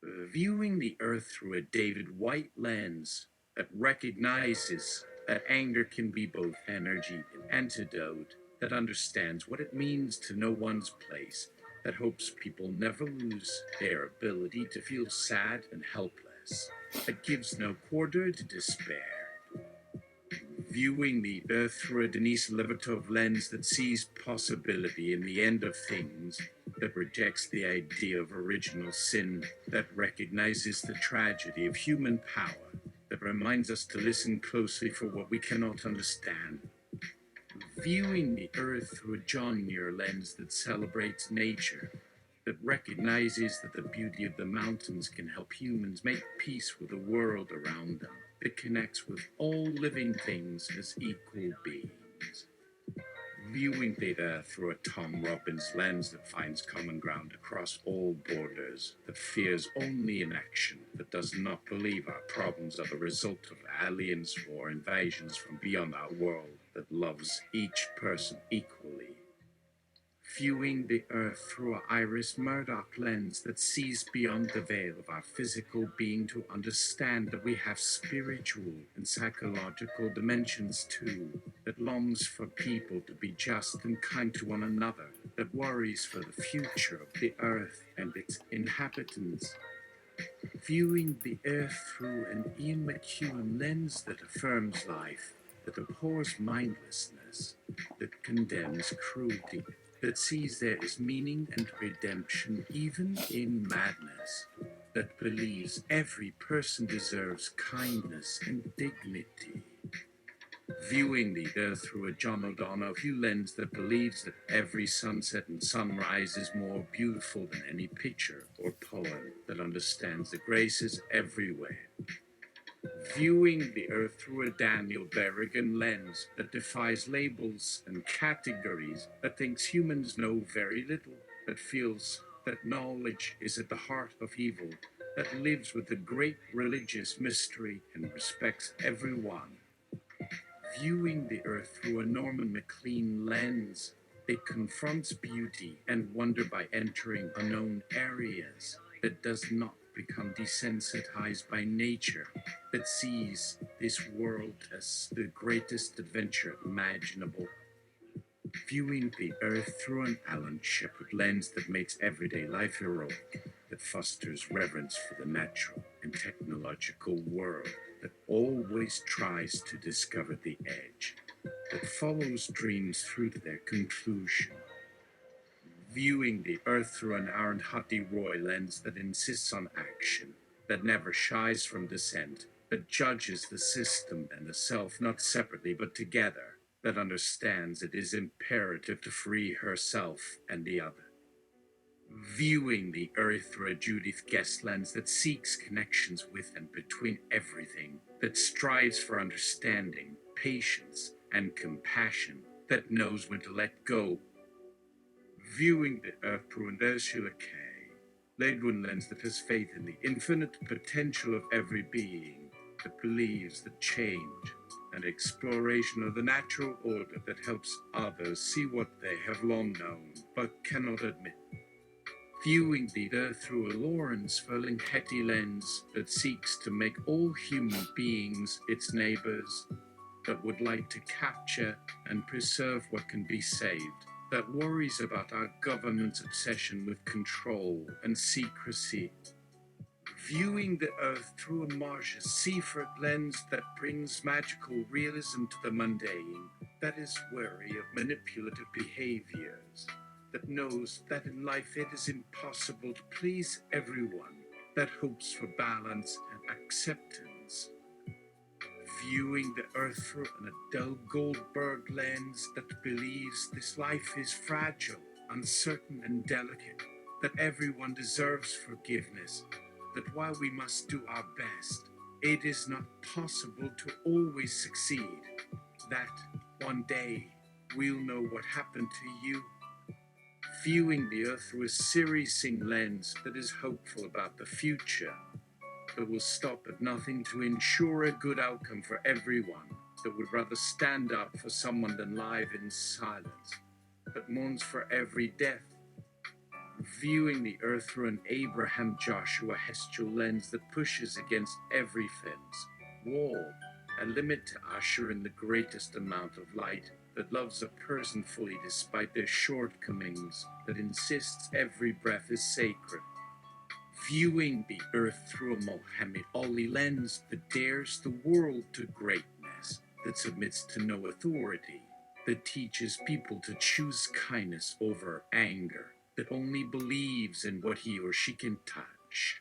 Viewing the earth through a David White lens that recognizes that anger can be both energy and antidote, that understands what it means to know one's place, that hopes people never lose their ability to feel sad and helpless, that gives no quarter to despair. Viewing the earth through a Denise Levertov lens that sees possibility in the end of things, that rejects the idea of original sin, that recognizes the tragedy of human power, that reminds us to listen closely for what we cannot understand. Viewing the earth through a John Muir lens that celebrates nature, that recognizes that the beauty of the mountains can help humans make peace with the world around them, that connects with all living things as equal beings. Viewing the earth through a Tom Robbins lens that finds common ground across all borders, that fears only inaction, that does not believe our problems are the result of aliens or invasions from beyond our world, that loves each person equally. Viewing the earth through an Iris Murdoch lens that sees beyond the veil of our physical being to understand that we have spiritual and psychological dimensions too, that longs for people to be just and kind to one another, that worries for the future of the earth and its inhabitants. Viewing the earth through an Ian McEwan lens that affirms life, that abhors mindlessness, that condemns cruelty, that sees there is meaning and redemption even in madness, that believes every person deserves kindness and dignity. Viewing the earth through a John O'Donoghue lens that believes that every sunset and sunrise is more beautiful than any picture or poem, that understands the graces everywhere. Viewing the earth through a Daniel Berrigan lens that defies labels and categories, that thinks humans know very little, that feels that knowledge is at the heart of evil, that lives with the great religious mystery and respects everyone. Viewing the earth through a Norman MacLean lens that confronts beauty and wonder by entering unknown areas, that does not become desensitized by nature, that sees this world as the greatest adventure imaginable. Viewing the earth through an Alan Shepard lens that makes everyday life heroic, that fosters reverence for the natural and technological world, that always tries to discover the edge, that follows dreams through to their conclusion. Viewing the earth through an Arundhati Roy lens that insists on action, that never shies from dissent, that judges the system and the self not separately but together, that understands it is imperative to free herself and the other, Viewing the Earth through a Judith Guest lens that seeks connections with and between everything, that strives for understanding, patience, and compassion, that knows when to let go. Viewing the Earth through an Ursula K. Ledwin lens that has faith in the infinite potential of every being, that believes that change and exploration of the natural order that helps others see what they have long known but cannot admit. Viewing the Earth through a Lawrence Ferlinghetti lens that seeks to make all human beings its neighbors, that would like to capture and preserve what can be saved, that worries about our government's obsession with control and secrecy. Viewing the Earth through a Marcia Seifert lens that brings magical realism to the mundane, that is wary of manipulative behaviors, that knows that in life it is impossible to please everyone, that hopes for balance and acceptance. Viewing the Earth through an Adele Goldberg lens that believes this life is fragile, uncertain, and delicate, that everyone deserves forgiveness, that while we must do our best, it is not possible to always succeed, that one day we'll know what happened to you. Viewing the Earth through a series-sing lens that is hopeful about the future, that will stop at nothing to ensure a good outcome for everyone, that would rather stand up for someone than live in silence, that mourns for every death. Viewing the Earth through an Abraham Joshua Heschel lens that pushes against every fence, wall, and limit to usher in the greatest amount of light, that loves a person fully despite their shortcomings, that insists every breath is sacred. Viewing the Earth through a Mohammed Ali lens that dares the world to greatness, that submits to no authority, that teaches people to choose kindness over anger, that only believes in what he or she can touch.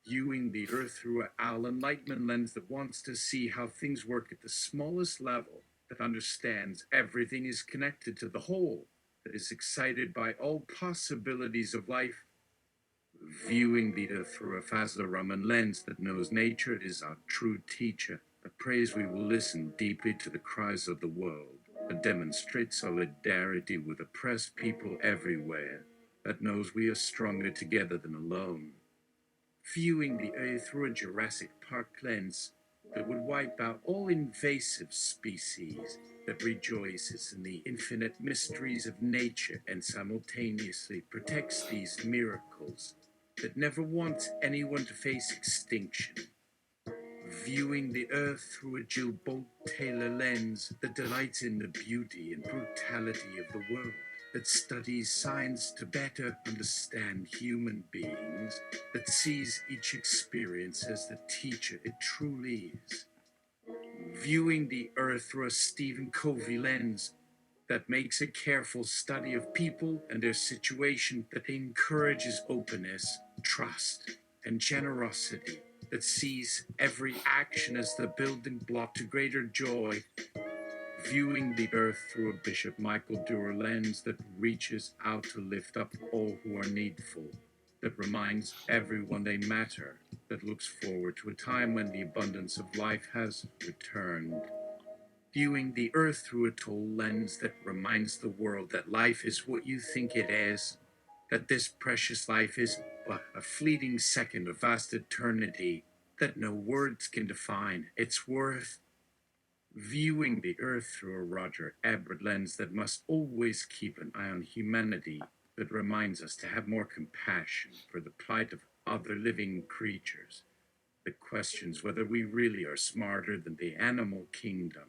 Viewing the Earth through an Alan Lightman lens that wants to see how things work at the smallest level, that understands everything is connected to the whole, that is excited by all possibilities of life. Viewing the Earth through a Fazla Rahman lens that knows nature is our true teacher, that prays we will listen deeply to the cries of the world, that demonstrates solidarity with oppressed people everywhere, that knows we are stronger together than alone. Viewing the Earth through a Jurassic Park lens that would wipe out all invasive species, that rejoices in the infinite mysteries of nature and simultaneously protects these miracles, that never wants anyone to face extinction. Viewing the Earth through a Jill Bolt Taylor lens that delights in the beauty and brutality of the world, that studies science to better understand human beings, that sees each experience as the teacher it truly is. Viewing the Earth through a Stephen Covey lens that makes a careful study of people and their situation, that encourages openness, trust, and generosity, that sees every action as the building block to greater joy. Viewing the Earth through a Bishop Michael Durer lens that reaches out to lift up all who are needful, that reminds everyone they matter, that looks forward to a time when the abundance of life has returned. Viewing the Earth through a Toll lens that reminds the world that life is what you think it is, that this precious life is but a fleeting second of vast eternity, that no words can define its worth. Viewing the Earth through a Roger Ebert lens that must always keep an eye on humanity, that reminds us to have more compassion for the plight of other living creatures, that questions whether we really are smarter than the animal kingdom.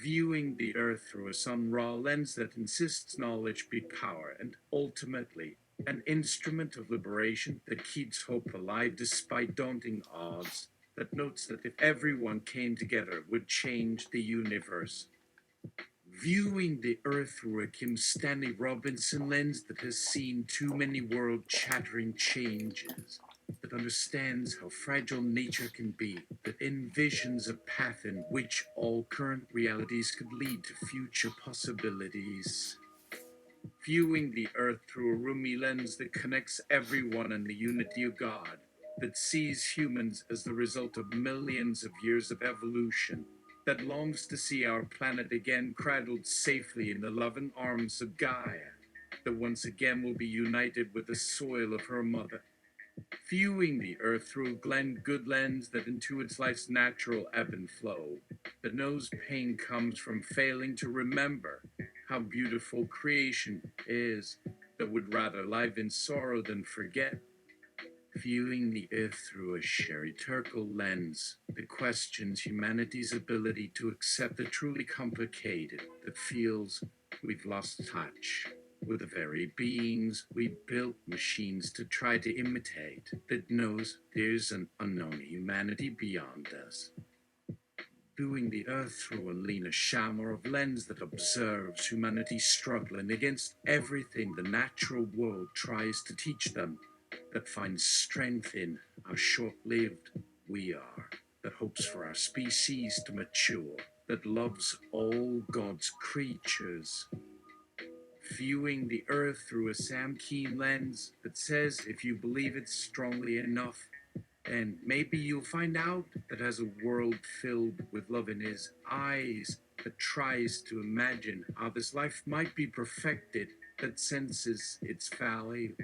Viewing the Earth through a Sun Ra lens that insists knowledge be power and ultimately an instrument of liberation that keeps hope alive despite daunting odds, that notes that if everyone came together it would change the universe. Viewing the Earth through a Kim Stanley Robinson lens that has seen too many world-shattering changes, that understands how fragile nature can be, that envisions a path in which all current realities could lead to future possibilities. Viewing the earth through a roomy lens that connects everyone in the unity of God, that sees humans as the result of millions of years of evolution, that longs to see our planet again cradled safely in the loving arms of Gaia, that once again will be united with the soil of her mother. Viewing the earth through a good lens that intuits life's natural ebb and flow, that knows pain comes from failing to remember how beautiful creation is, that would rather live in sorrow than forget. Viewing the earth through a sherry turkle lens that questions humanity's ability to accept the truly complicated, that feels we've lost touch with the very beings we built machines to try to imitate, that knows there's an unknown humanity beyond us. Viewing the earth through a leaner shammer of lens that observes humanity struggling against everything the natural world tries to teach them, that finds strength in how short-lived we are, that hopes for our species to mature, that loves all God's creatures. Viewing the earth through a Sam Keen lens that says if you believe it strongly enough, then maybe you'll find out that has a world filled with love in his eyes, that tries to imagine how this life might be perfected, that senses its value.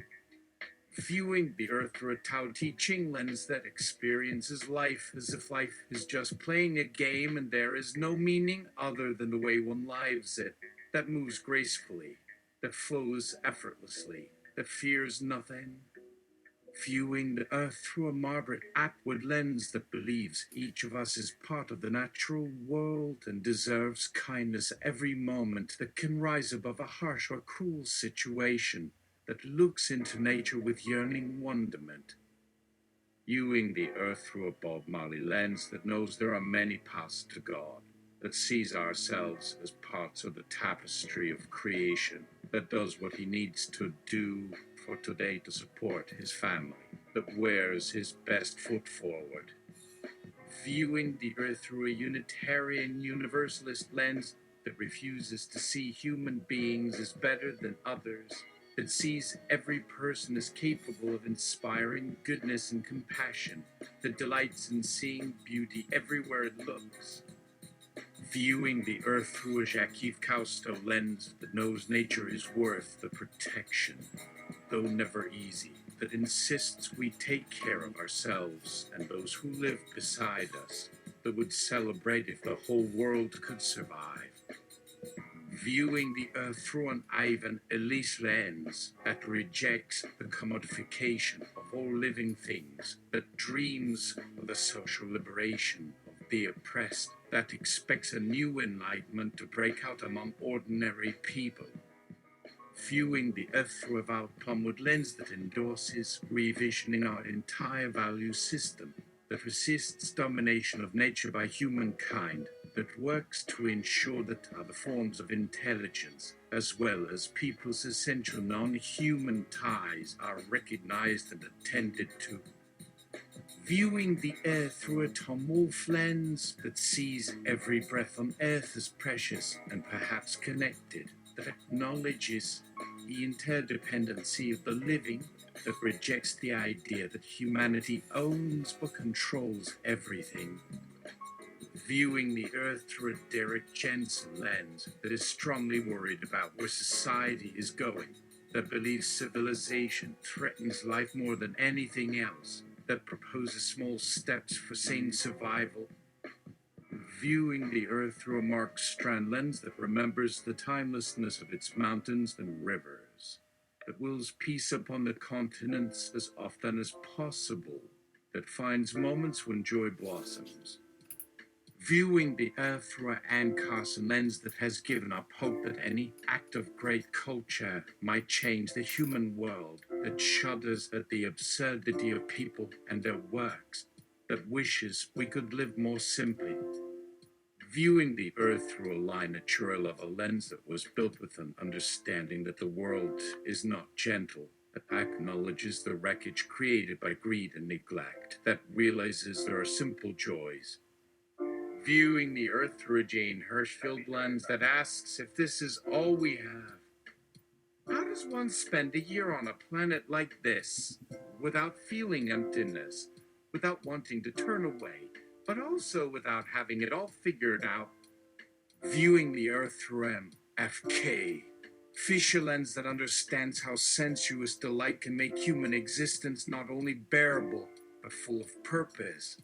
Viewing the earth through a Tao Te Ching lens that experiences life as if life is just playing a game and there is no meaning other than the way one lives it, that moves gracefully, that flows effortlessly, that fears nothing. Viewing the earth through a Margaret Atwood lens that believes each of us is part of the natural world and deserves kindness every moment, that can rise above a harsh or cruel situation, that looks into nature with yearning wonderment. Viewing the earth through a Bob Marley lens that knows there are many paths to God, that sees ourselves as parts of the tapestry of creation, that does what he needs to do for today to support his family, that wears his best foot forward. Viewing the earth through a Unitarian Universalist lens that refuses to see human beings as better than others, that sees every person as capable of inspiring goodness and compassion, that delights in seeing beauty everywhere it looks. Viewing the earth through a Jacques Cousteau lens that knows nature is worth the protection, though never easy, that insists we take care of ourselves and those who live beside us, that would celebrate if the whole world could survive. Viewing the earth through an Ivan Elise lens that rejects the commodification of all living things, that dreams of the social liberation of the oppressed, that expects a new enlightenment to break out among ordinary people. Viewing the earth through a Val Plumwood lens that endorses revisioning our entire value system, that resists domination of nature by humankind, that works to ensure that other forms of intelligence, as well as people's essential non-human ties, are recognized and attended to. Viewing the air through a Tom Wolfe lens that sees every breath on earth as precious and perhaps connected, that acknowledges the interdependency of the living, that rejects the idea that humanity owns but controls everything. Viewing the earth through a Derek Jensen lens that is strongly worried about where society is going, that believes civilization threatens life more than anything else, that proposes small steps for sane survival. Viewing the earth through a Mark Strand lens that remembers the timelessness of its mountains and rivers, that wills peace upon the continents as often as possible, that finds moments when joy blossoms. Viewing the earth through an Anne Carson lens that has given up hope that any act of great culture might change the human world, that shudders at the absurdity of people and their works, that wishes we could live more simply. Viewing the earth through a line natural of a lens that was built with an understanding that the world is not gentle, that acknowledges the wreckage created by greed and neglect, that realizes there are simple joys. Viewing the earth through a Jane Hirschfield lens that asks if this is all we have, how does one spend a year on a planet like this without feeling emptiness, without wanting to turn away, but also without having it all figured out? Viewing the Earth through MFK. Fish a lens that understands how sensuous delight can make human existence not only bearable, but full of purpose.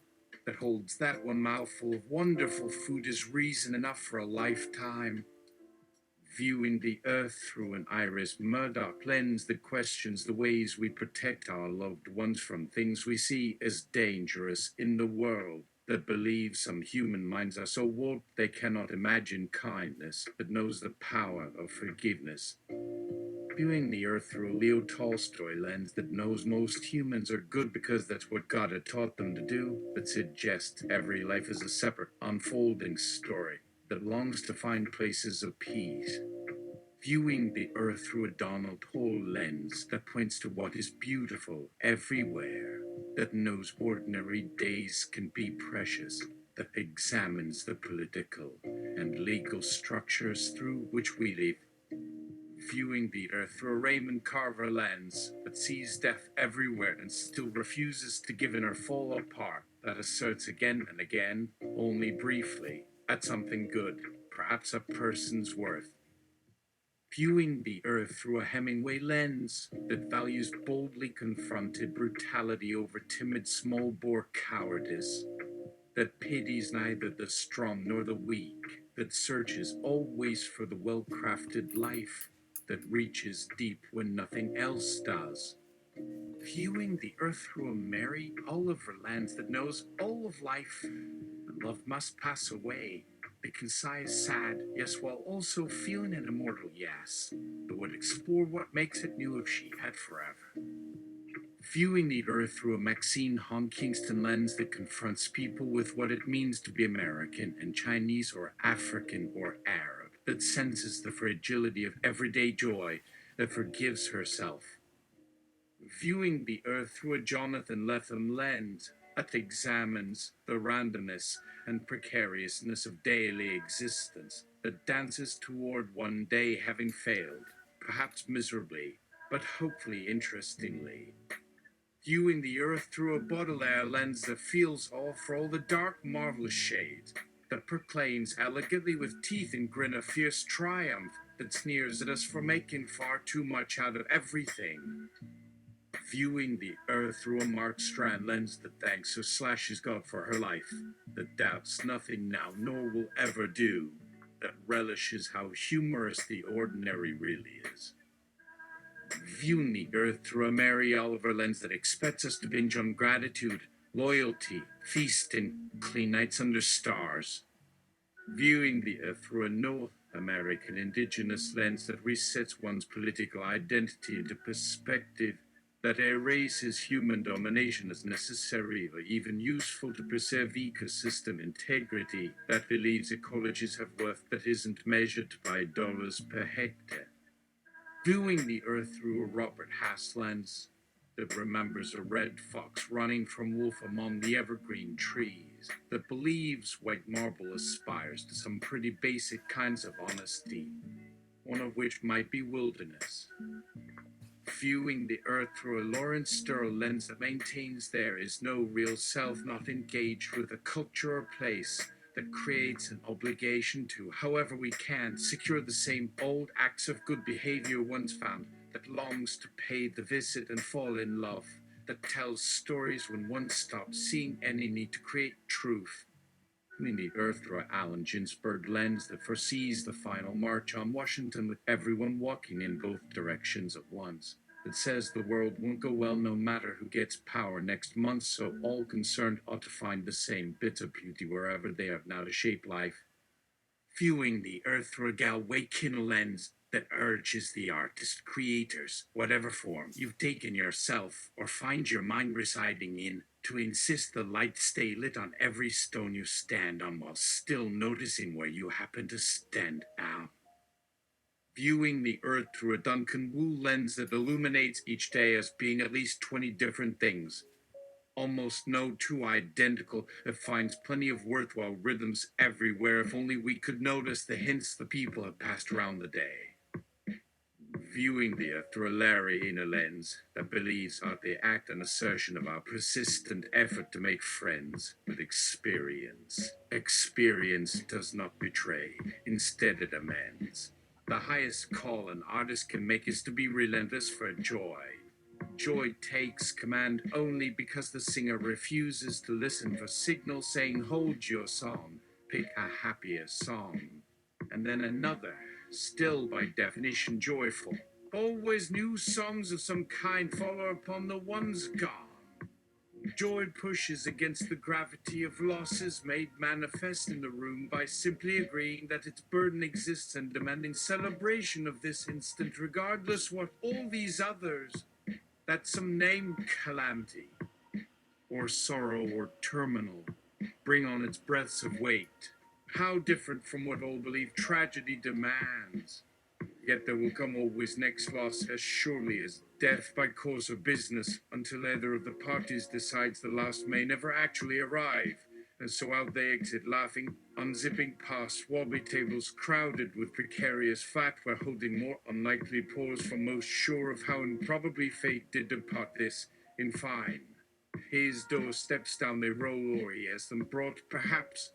That holds that one mouthful of wonderful food is reason enough for a lifetime. Viewing the Earth through an Iris Murdoch lens that questions the ways we protect our loved ones from things we see as dangerous in the world. That believes some human minds are so warped they cannot imagine kindness, but knows the power of forgiveness. Viewing the Earth through a Leo Tolstoy lens that knows most humans are good because that's what God had taught them to do, but suggests every life is a separate, unfolding story that longs to find places of peace. Viewing the Earth through a Donald Hall lens that points to what is beautiful everywhere, that knows ordinary days can be precious, that examines the political and legal structures through which we live. Viewing the Earth through a Raymond Carver lens that sees death everywhere and still refuses to give in or fall apart, that asserts again and again, only briefly, at something good, perhaps a person's worth. Viewing the Earth through a Hemingway lens that values boldly confronted brutality over timid small-bore cowardice, that pities neither the strong nor the weak, that searches always for the well-crafted life, that reaches deep when nothing else does. Viewing the Earth through a Mary Oliver lens that knows all of life and love must pass away. They can sigh a sad yes while also feeling an immortal yes, but would explore what makes it new if she had forever. Viewing the Earth through a Maxine Hong Kingston lens that confronts people with what it means to be American and Chinese or African or Arab, that senses the fragility of everyday joy, that forgives herself. Viewing the Earth through a Jonathan Lethem lens that examines the randomness and precariousness of daily existence, that dances toward one day having failed, perhaps miserably, but hopefully interestingly. Viewing the Earth through a Baudelaire lens that feels all for all the dark, marvelous shades, that proclaims elegantly with teeth and grin a fierce triumph, that sneers at us for making far too much out of everything. Viewing the Earth through a Mark Strand lens that thanks or slashes God for her life, that doubts nothing now nor will ever do, that relishes how humorous the ordinary really is. Viewing the Earth through a Mary Oliver lens that expects us to binge on gratitude, loyalty, feasting, clean nights under stars. Viewing the Earth through a North American indigenous lens that resets one's political identity into perspective, that erases human domination as necessary or even useful to preserve ecosystem integrity, that believes ecologies have worth that isn't measured by dollars per hectare. Viewing the Earth through a Robert Hass lens that remembers a red fox running from wolf among the evergreen trees, that believes white marble aspires to some pretty basic kinds of honesty, one of which might be wilderness. Viewing the Earth through a Lawrence Stirl lens that maintains there is no real self not engaged with a culture or place, that creates an obligation to, however we can, secure the same old acts of good behavior once found, that longs to pay the visit and fall in love, that tells stories when one stops seeing any need to create truth. Viewing the Earth through an Allen Ginsberg lens that foresees the final march on Washington with everyone walking in both directions at once, that says the world won't go well no matter who gets power next month, so all concerned ought to find the same bits of beauty wherever they have now to shape life. Viewing the Earth through a Galway-Kin lens that urges the artist, creators, whatever form you've taken yourself or find your mind residing in, to insist the light stay lit on every stone you stand on while still noticing where you happen to stand now. Viewing the Earth through a Duncan Wu lens that illuminates each day as being at least 20 different things. Almost no two identical, that finds plenty of worthwhile rhythms everywhere if only we could notice the hints the people have passed around the day. viewing the earth through a Larry lens that believes art the act and assertion of our persistent effort to make friends with experience. Experience does not betray, instead it amends. The highest call an artist can make is to be relentless for joy. Joy takes command only because the singer refuses to listen for signals saying, hold your song, pick a happier song. And then another, still by definition joyful. Always new songs of some kind follow upon the ones gone. Joy pushes against the gravity of losses made manifest in the room by simply agreeing that its burden exists and demanding celebration of this instant, regardless what all these others, that some name calamity, or sorrow, or terminal, bring on its breaths of weight. How different from what all believe tragedy demands. Yet there will come always next loss as surely as death by course of business, until either of the parties decides the last may never actually arrive. And so out they exit laughing, unzipping past wobbly tables crowded with precarious fat, where holding more unlikely pause from most sure of how improbably fate did depart this, in fine. His doorsteps down they roll o'er, he has them brought perhaps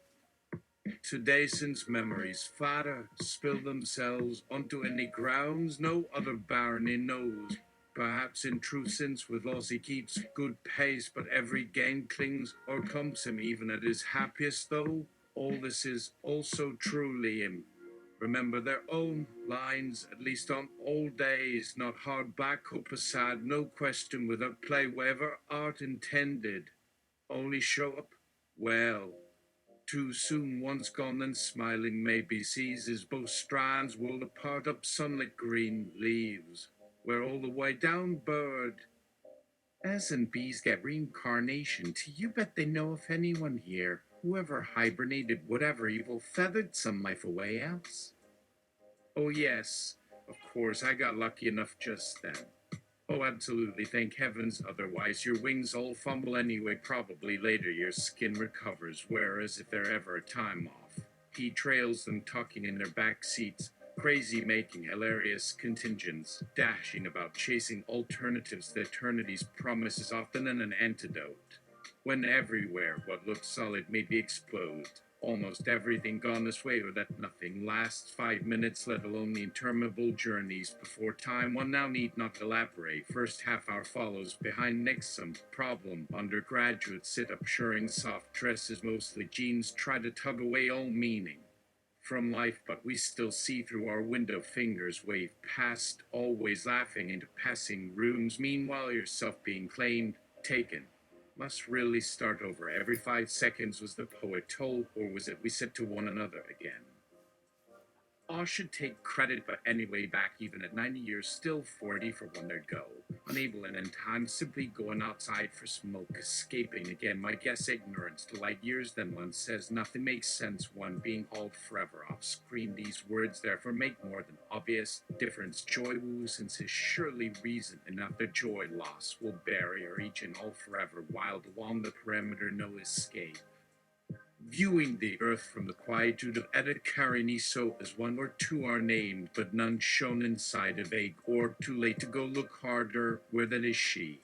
today, since memories fatter spill themselves onto any grounds no other barony knows. Perhaps in truth, since with loss he keeps good pace, but every gain clings or comes him even at his happiest, though all this is also truly him. Remember their own lines, at least on all days, not hard back or sad, no question without play, wherever art intended, only show up well. Too soon, once gone, then smiling maybe sees as both strands whirled apart up sunlit green leaves, where all the way down bird S and B's get reincarnation. Do you bet they know of anyone here, whoever hibernated, whatever evil feathered some life away else? Oh yes, of course, I got lucky enough just then. Oh, absolutely, thank heavens, otherwise your wings all fumble anyway, probably later your skin recovers, whereas if they're ever a time off, he trails them talking in their back seats, crazy making hilarious contingents, dashing about chasing alternatives to eternity's promise is often an antidote. When everywhere what looked solid may be explode, almost everything gone this way, or that nothing lasts 5 minutes, let alone the interminable journeys before time. One now need not elaborate. First half hour follows, behind next some problem. Undergraduates sit up shirring soft dresses, mostly jeans, try to tug away all meaning from life, but we still see through our window, fingers wave past, always laughing into passing rooms. Meanwhile yourself being claimed, taken. Must really start over every 5 seconds, was the poet told, or was it we said to one another again? All should take credit, but anyway, back even at 90 years, still 40 for one their go. Unable and in time, simply going outside for smoke, escaping again. My guess ignorance to light years, then one says nothing makes sense, one being hauled forever off screen. These words therefore make more than obvious difference. Joy woo, since is surely reason enough that joy loss will bury her each and all forever, while along the perimeter no escape. Viewing the earth from the quietude of Edith so as one or two are named, but none shown inside a vague, or too late to go look harder, where that is she.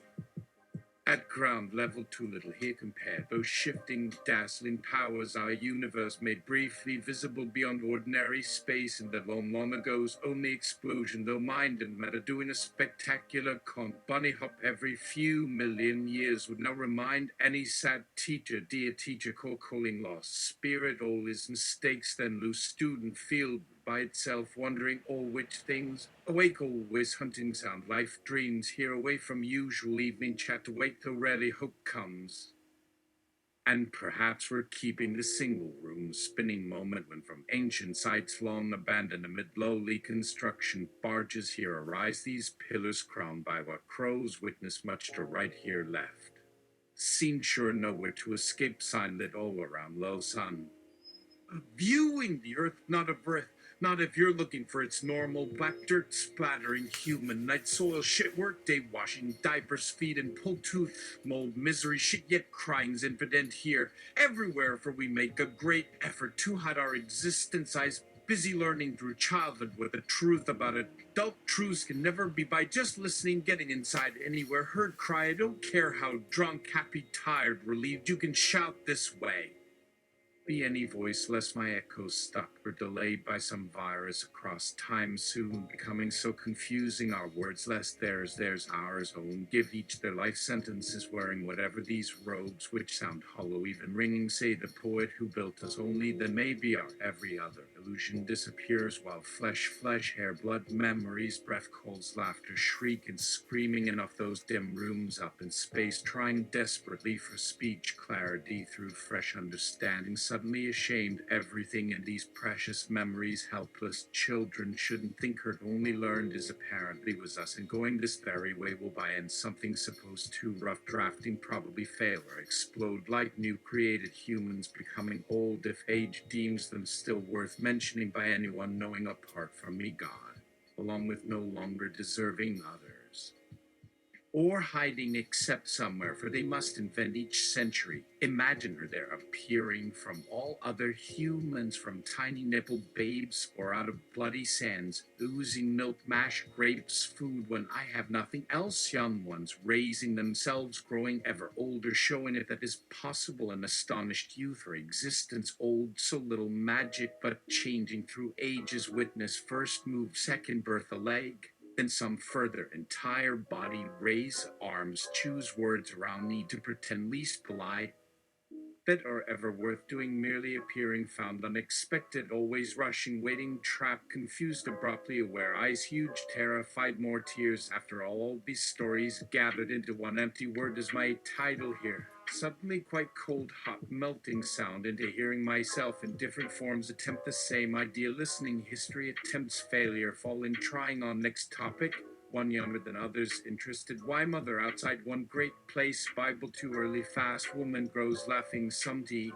At ground level, too little here compared. Those shifting, dazzling powers, our universe made briefly visible beyond ordinary space in the long ago's only explosion, though mind and matter doing a spectacular bunny hop every few million years would now remind any sad teacher, dear teacher, calling lost spirit, all his mistakes, then loose student field by itself, wondering all which things, awake always, hunting sound, life dreams, here away from usual evening chat, awake till rarely hope comes. And perhaps we're keeping the single room spinning moment when from ancient sites long abandoned amid lowly construction, barges here arise, these pillars crowned by what crows witness much to right here left. Seen sure nowhere to escape, sign lit all around, low sun. Viewing the earth, not a breath, not if you're looking for its normal black dirt splattering human night soil shit work day washing diapers feed and pull tooth mold misery shit yet crying's infinite here everywhere, for we make a great effort to hide our existence eyes busy learning through childhood what the truth about adult truths can never be by just listening, getting inside anywhere, heard cry. I don't care how drunk, happy, tired, relieved, you can shout this way. Be any voice, lest my echoes stuck or delayed by some virus across time, soon becoming so confusing our words, less theirs, ours own. Give each their life sentences, wearing whatever these robes, which sound hollow, even ringing, say the poet who built us. Only then maybe our every other illusion disappears, while flesh, hair, blood, memories, breath, colds, laughter, shriek and screaming enough those dim rooms up in space, trying desperately for speech, clarity through fresh understanding. Suddenly ashamed, everything in these precious memories, helpless children shouldn't think hurt, only learned is apparently was us, and going this very way will by end something supposed to rough drafting, probably fail or explode like new created humans becoming old, if age deems them still worth mentioning by anyone knowing apart from me, God, along with no longer deserving others. Or hiding except somewhere, for they must invent each century. Imagine her there, appearing from all other humans, from tiny nippled babes or out of bloody sands, oozing milk, mash, grapes, food, when I have nothing else. Young ones raising themselves, growing ever older, showing it that is possible. An astonished youth, or existence old, so little magic, but changing through ages. Witness first move, second birth, a leg, then some further, entire body, raise arms, choose words around need to pretend least polite, that are ever worth doing, merely appearing, found unexpected, always rushing, waiting, trapped, confused, abruptly aware, eyes huge, terrified, more tears. After all these stories gathered into one empty word is my title here. Suddenly quite cold, hot, melting sound into hearing myself in different forms attempt the same idea, listening, history, attempts, failure, falling, trying on next topic. One younger than others, interested. Why mother outside one great place? Bible too early, fast woman grows laughing, some tea.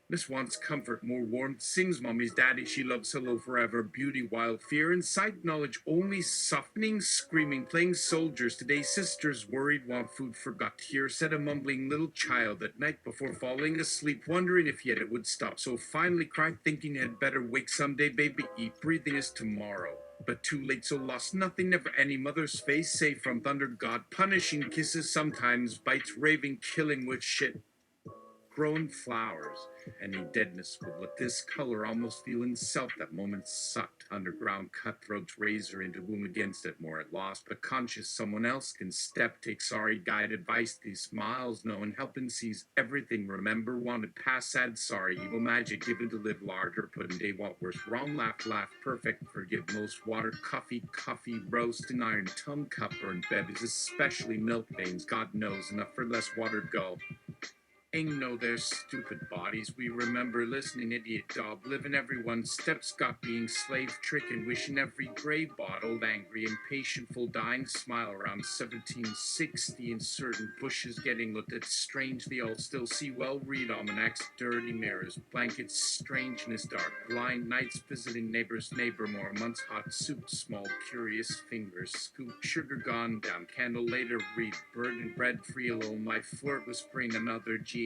Miss wants comfort, more warmth, sings mommy's daddy, she loves hello forever, beauty, wild fear, and sight knowledge only softening, screaming, playing soldiers. Today sisters worried, want food, forgot to hear, said a mumbling little child at night before falling asleep, wondering if yet it would stop, so finally cried, thinking had better wake someday, baby, eat, breathing is tomorrow. But too late, so lost, nothing, never any mother's face, safe from thunder, God, punishing kisses, sometimes bites, raving, killing with shit. Grown flowers, any deadness would let this color almost feel in self. That moment sucked underground, cutthroats, razor into womb against it, more at loss, but conscious someone else can step, take sorry guide advice, these smiles, no one helping, sees everything, remember, wanted, past, sad, sorry, evil magic, given to live larger, put in day, what worse, wrong, laugh, perfect, forgive most, water, coffee, roast, and iron, tongue, cup, burned bevvies, especially milk veins, God knows, enough for less water, go. Ain't know their stupid bodies. We remember listening, idiot dog, living everyone's steps, got being slave tricking, wishing every gray bottled, angry, impatient, full dying smile around 1760 in certain bushes, getting looked at strangely, all still see well, read almanacs, dirty mirrors, blankets, strangeness, dark, blind nights, visiting neighbors, neighbor more, months, hot soup, small, curious fingers, scoop, sugar gone down, candle later, read, bird and bread, free alone, my flirt was spring, another G,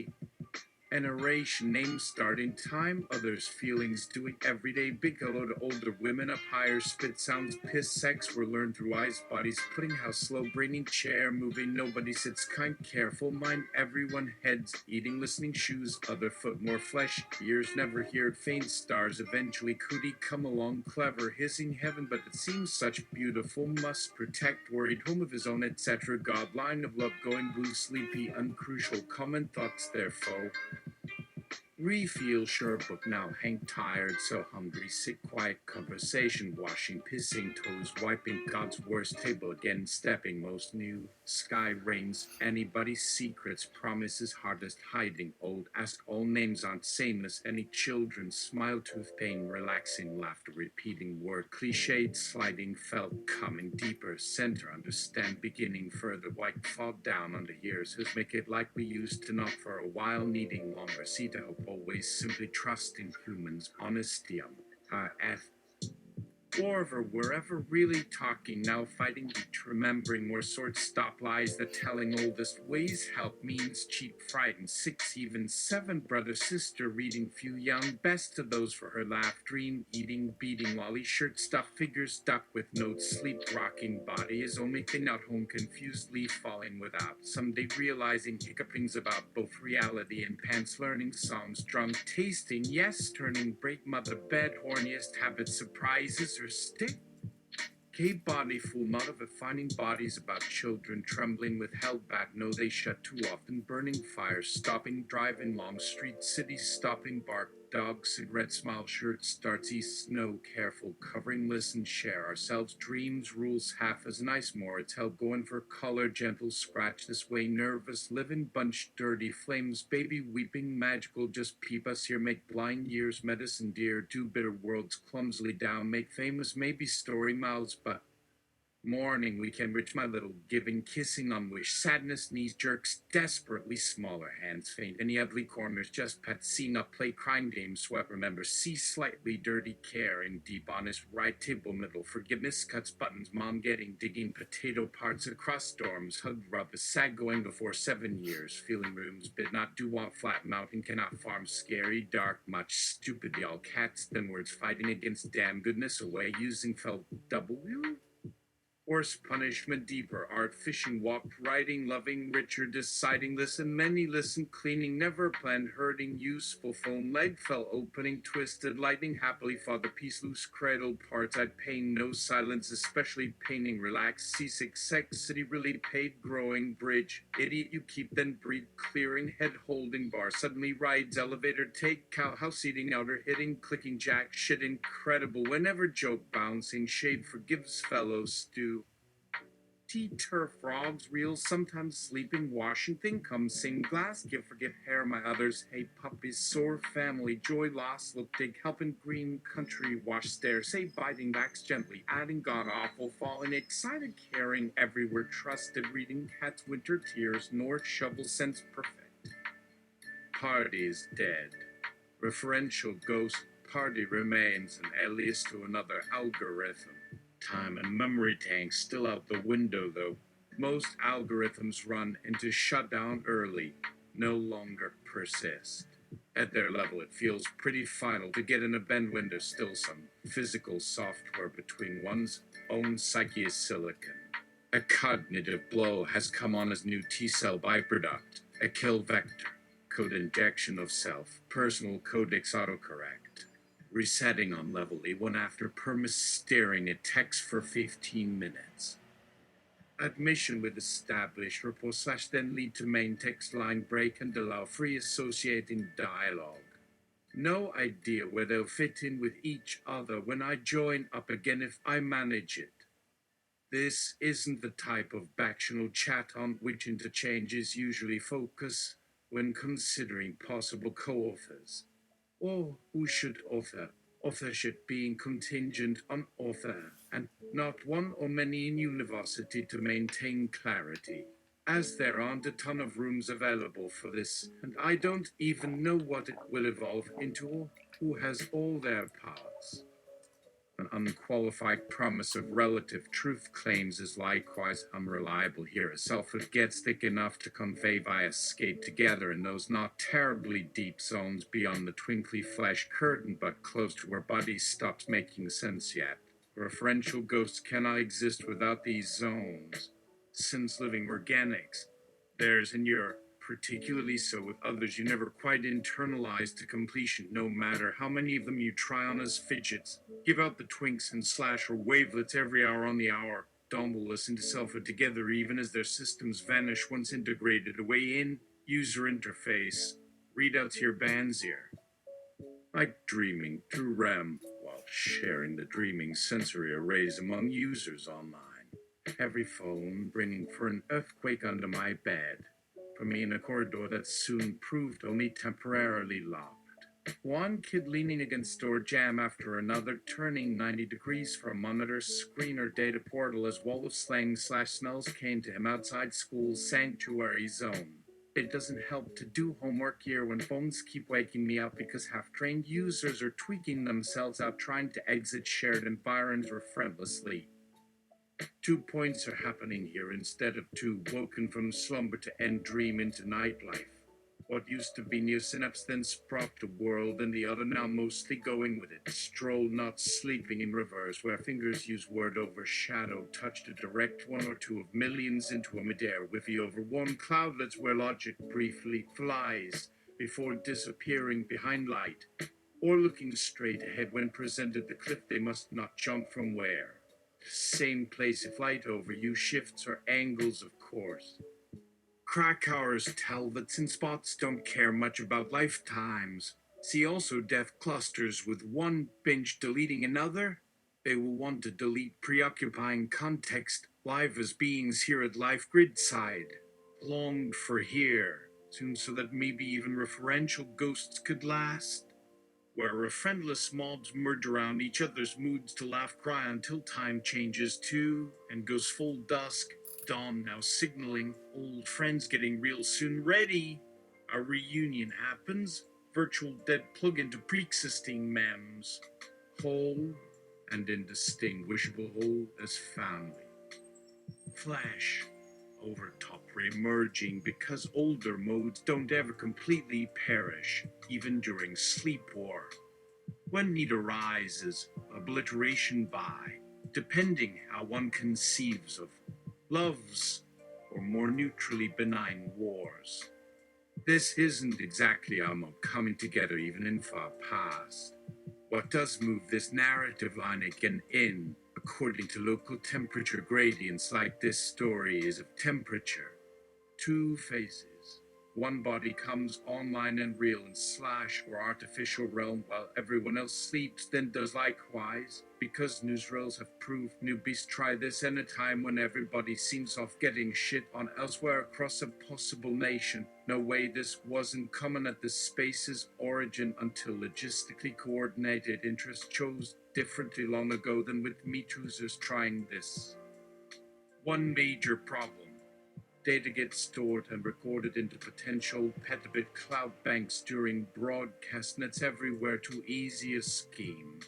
an oration, name starting time, others feelings doing everyday, big hello to older women up higher, spit sounds, piss, sex were learned through eyes, bodies, putting how slow, braining, chair moving, nobody sits, kind, careful, mind, everyone, heads, eating, listening, shoes, other foot, more flesh, ears, never heard, faint stars, eventually, cootie, come along, clever, hissing heaven, but it seems such beautiful, must protect, worried, home of his own, etc., God, line of love, going blue, sleepy, uncrucial, common thoughts, their foe. Refuel, sure, book now, hang tired, so hungry, sick, quiet, conversation, washing, pissing, toes, wiping, God's worst table again, stepping, most new, sky rains, anybody's secrets, promises, hardest hiding, old, ask all names on sameness, any children, smile, tooth pain, relaxing, laughter, repeating word, cliched, sliding, felt, coming deeper, center, understand, beginning further, white, fall down on the years, whose make it like we used to not for a while, needing longer, see to hope, always simply trust in humans, honesty, Or we're ever really talking, now fighting each, remembering more sort stop lies that telling oldest ways help means cheap fright and 6 even 7 brother sister reading few young best of those for her laugh dream eating beating lolly shirt stuff figures stuck with notes sleep rocking body is only thing out home confusedly falling without someday realizing hiccupings about both reality and pants learning songs drunk tasting yes turning break mother bed horniest habits surprises or stick gay body full not of it finding bodies about children trembling with held back no they shut too often burning fires stopping driving long street cities stopping bark dog cigarette smile shirt starts east snow careful covering listen share ourselves dreams rules half as nice more it's hell going for color gentle scratch this way nervous living bunch dirty flames baby weeping magical just peep us here make blind years medicine dear do bitter worlds clumsily down make famous maybe story mouths but morning we can reach my little giving kissing on wish sadness knees jerks desperately smaller hands faint any ugly corners just pet seen up play crime games sweat remember see slightly dirty care and deep honest right table middle forgiveness cuts buttons mom getting digging potato parts across storms hug rub a sag going before 7 years feeling rooms bid not do want flat mountain cannot farm scary dark much stupid y'all cats then words fighting against damn goodness away using felt w worse punishment deeper art fishing walked writing loving richer deciding listen many listen cleaning never planned hurting useful phone leg fell opening twisted lightning happily father peace loose cradle parts I'd pain no silence especially painting relax seasick sex city really paid growing bridge idiot you keep then breed clearing head holding bar suddenly rides elevator take cow house eating outer hitting clicking jack shit incredible whenever joke bouncing shade forgives fellow stew tea frogs reels sometimes sleeping Washington come sing glass give forget hair my others hate puppies sore family joy loss look dig helping green country wash stare say biting backs gently adding god awful falling excited caring everywhere trusted reading cats winter tears north shovel sense perfect party's dead referential ghost party remains an alias to another algorithm time and memory tanks still out the window though most algorithms run into shutdown early no longer persist at their level it feels pretty final to get in a bend window still some physical software between one's own psyche is silicon a cognitive blow has come on as new T-cell byproduct a kill vector code injection of self personal codex autocorrect resetting on level E1 after perma staring at text for 15 minutes. Admission with established report slash then lead to main text line break and allow free associating dialogue. No idea where they'll fit in with each other when I join up again if I manage it. This isn't the type of backchannel chat on which interchanges usually focus when considering possible co-authors. Or who should author, authorship being contingent on author, and not one or many in university to maintain clarity. As there aren't a ton of rooms available for this, and I don't even know what it will evolve into or who has all their parts. An unqualified promise of relative truth claims is likewise unreliable here. A selfhood gets thick enough to convey via skate together in those not terribly deep zones beyond the twinkly flesh curtain, but close to where body stops making sense yet. Referential ghosts cannot exist without these zones. Since living organics, theirs and your particularly so with others you never quite internalize to completion, no matter how many of them you try on as fidgets. Give out the twinks and slash or wavelets every hour on the hour. Dawn will listen to Selfa together even as their systems vanish once integrated away in user interface. Read out to your band's ear. Like dreaming through REM while sharing the dreaming sensory arrays among users online. Every phone bringing for an earthquake under my bed. For me in a corridor that soon proved only temporarily locked. One kid leaning against door jam after another, turning 90 degrees for a monitor, screen, or data portal as wall of slang / smells came to him outside school's sanctuary zone. It doesn't help to do homework here when phones keep waking me up because half-trained users are tweaking themselves out trying to exit shared environs friendlessly. 2 points are happening here instead of two, woken from slumber to end dream into nightlife. What used to be near synapse then sprocked a world and the other now mostly going with it. Stroll not sleeping in reverse where fingers use word over shadow, touch to direct one or two of millions into a midair whiffy over warm cloudlets where logic briefly flies before disappearing behind light, or looking straight ahead when presented the cliff they must not jump from where. Same place if light over you shifts or angles of course. Krakauers tell that since bots don't care much about lifetimes, see also death clusters with one binge deleting another, they will want to delete preoccupying context live as beings here at life grid side. Longed for here, soon so that maybe even referential ghosts could last. Where friendless mobs merge around each other's moods to laugh cry until time changes too and goes full dusk, dawn now signaling old friends getting real soon ready. A reunion happens, virtual dead plug into pre-existing memes, whole and indistinguishable whole as family. Flash over top re-emerging because older modes don't ever completely perish, even during sleep war. When need arises, obliteration by, depending how one conceives of loves, or more neutrally benign wars. This isn't exactly our mob coming together even in far past. What does move this narrative line again in, according to local temperature gradients like this story is of temperature, two phases. One body comes online and real in slash or artificial realm while everyone else sleeps, then does likewise, because newsreels have proved newbies try this in a time when everybody seems off getting shit on elsewhere across a possible nation. No way this wasn't common at the space's origin until logistically coordinated interests chose differently long ago than with meat users trying this. One major problem. Data gets stored and recorded into potential petabit cloud banks during broadcast nets everywhere too easy a scheme.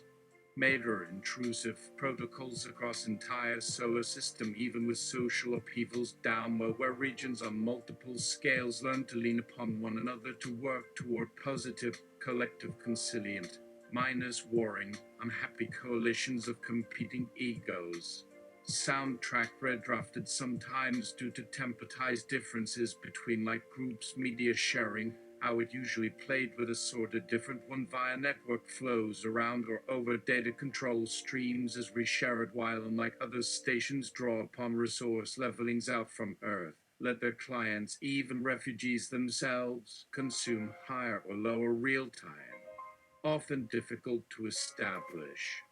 Major intrusive protocols across entire solar system even with social upheavals downward where regions on multiple scales learn to lean upon one another to work toward positive collective conciliant, minus warring, unhappy coalitions of competing egos. Soundtrack redrafted sometimes due to tempatized differences between like groups media sharing, how it usually played with a sort of different one via network flows around or over data control streams as reshared while unlike other stations draw upon resource levelings out from Earth. Let their clients, even refugees themselves, consume higher or lower real time, often difficult to establish.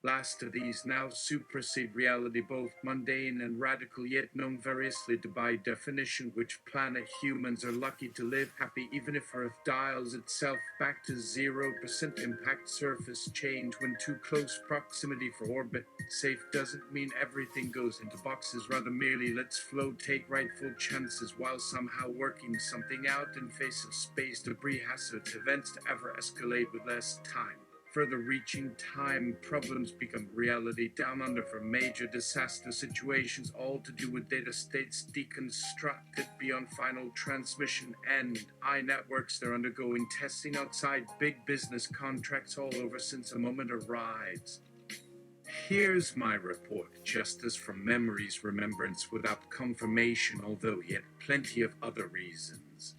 Last of these now supersede reality, both mundane and radical, yet known variously to by definition which planet humans are lucky to live happy even if Earth dials itself back to 0% impact surface change when too close proximity for orbit. Safe doesn't mean everything goes into boxes, rather merely lets flow take rightful chances while somehow working something out in face of space debris hazards events to ever escalate with less time. Further reaching time problems become reality down under for major disaster situations, all to do with data states deconstructed beyond final transmission end. networks they're undergoing testing outside big business contracts all over since a moment arrives. Here's my report, just as from memory's remembrance without confirmation, although yet plenty of other reasons.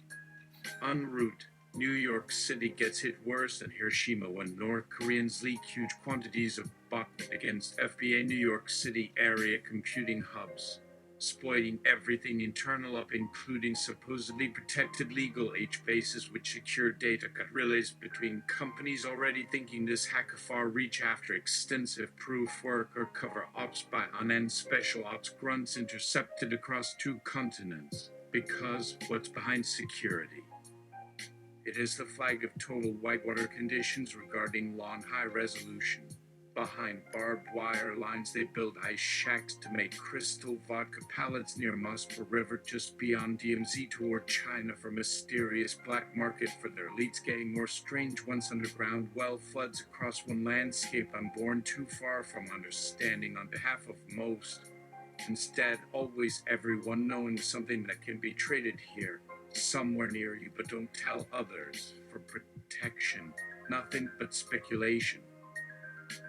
En route, New York City gets hit worse than Hiroshima when North Koreans leak huge quantities of botnet against FBA New York City area computing hubs, exploiting everything internal up including supposedly protected legal H bases which secure data cut relays between companies already thinking this hack a far reach after extensive proof work or cover ops by unend special ops grunts intercepted across 2 continents. Because what's behind security? It is the flag of total whitewater conditions regarding law and high resolution. Behind barbed wire lines, they build ice shacks to make crystal vodka pallets near Moscow River, just beyond DMZ toward China for mysterious black market for their elites, getting more strange once underground. Well, floods across one landscape I'm born too far from understanding on behalf of most. Instead, always everyone knowing something that can be traded here, somewhere near you, but don't tell others, for protection. Nothing but speculation.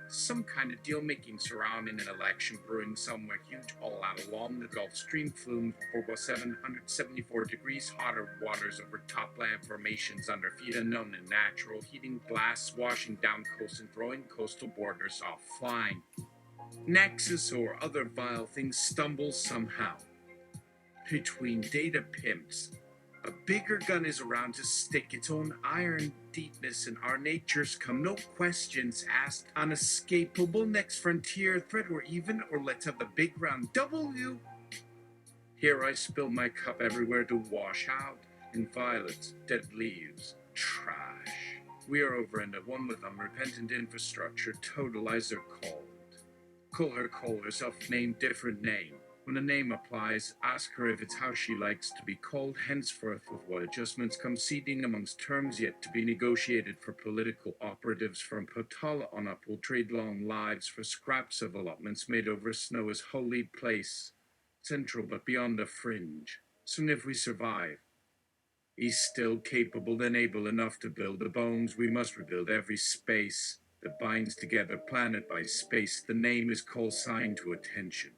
Some kind of deal-making surrounding an election brewing somewhere huge all out along the Gulf Stream, flume for 774 degrees hotter waters over topland formations under feet unknown and natural heating blasts washing down coast and throwing coastal borders offline. Nexus or other vile things stumble somehow. Between data pimps, a bigger gun is around to stick its own iron deepness in our natures come, no questions asked, unescapable next frontier threat or let's have the big round W. Here I spill my cup everywhere to wash out, in violets, dead leaves, trash. We are over and at one with unrepentant infrastructure, totalizer called. Call herself name, different name. When a name applies, ask her if it's how she likes to be called, henceforth with what adjustments come seeding amongst terms yet to be negotiated for political operatives from Potala on up will trade long lives for scraps of allotments made over snow as holy place, central but beyond the fringe. Soon if we survive, he's still capable and able enough to build the bones, we must rebuild every space that binds together planet by space. The name is call signed to attention.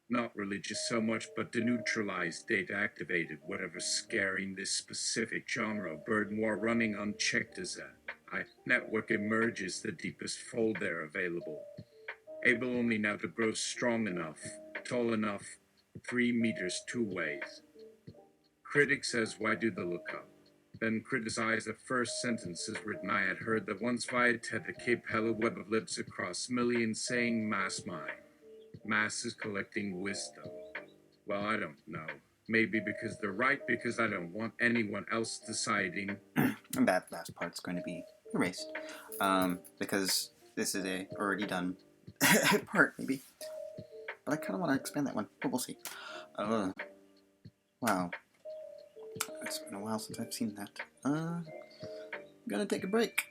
Not religious so much, but deneutralized, data activated, whatever scaring this specific genre, burden war running unchecked as a network emerges, the deepest fold there available. Able only now to grow strong enough, tall enough, 3 meters 2 ways. Critic says, why do the lookup? Then criticize the first sentences written. I had heard that once via Ted the Capella web of lips across millions saying mass mind. Mass is collecting wisdom. Well, I don't know. Maybe because they're right, because I don't want anyone else deciding. And that last part's going to be erased. Because this is a already done part, maybe. But I kind of want to expand that one, but we'll see. Wow. It's been a while since I've seen that. Gotta take a break.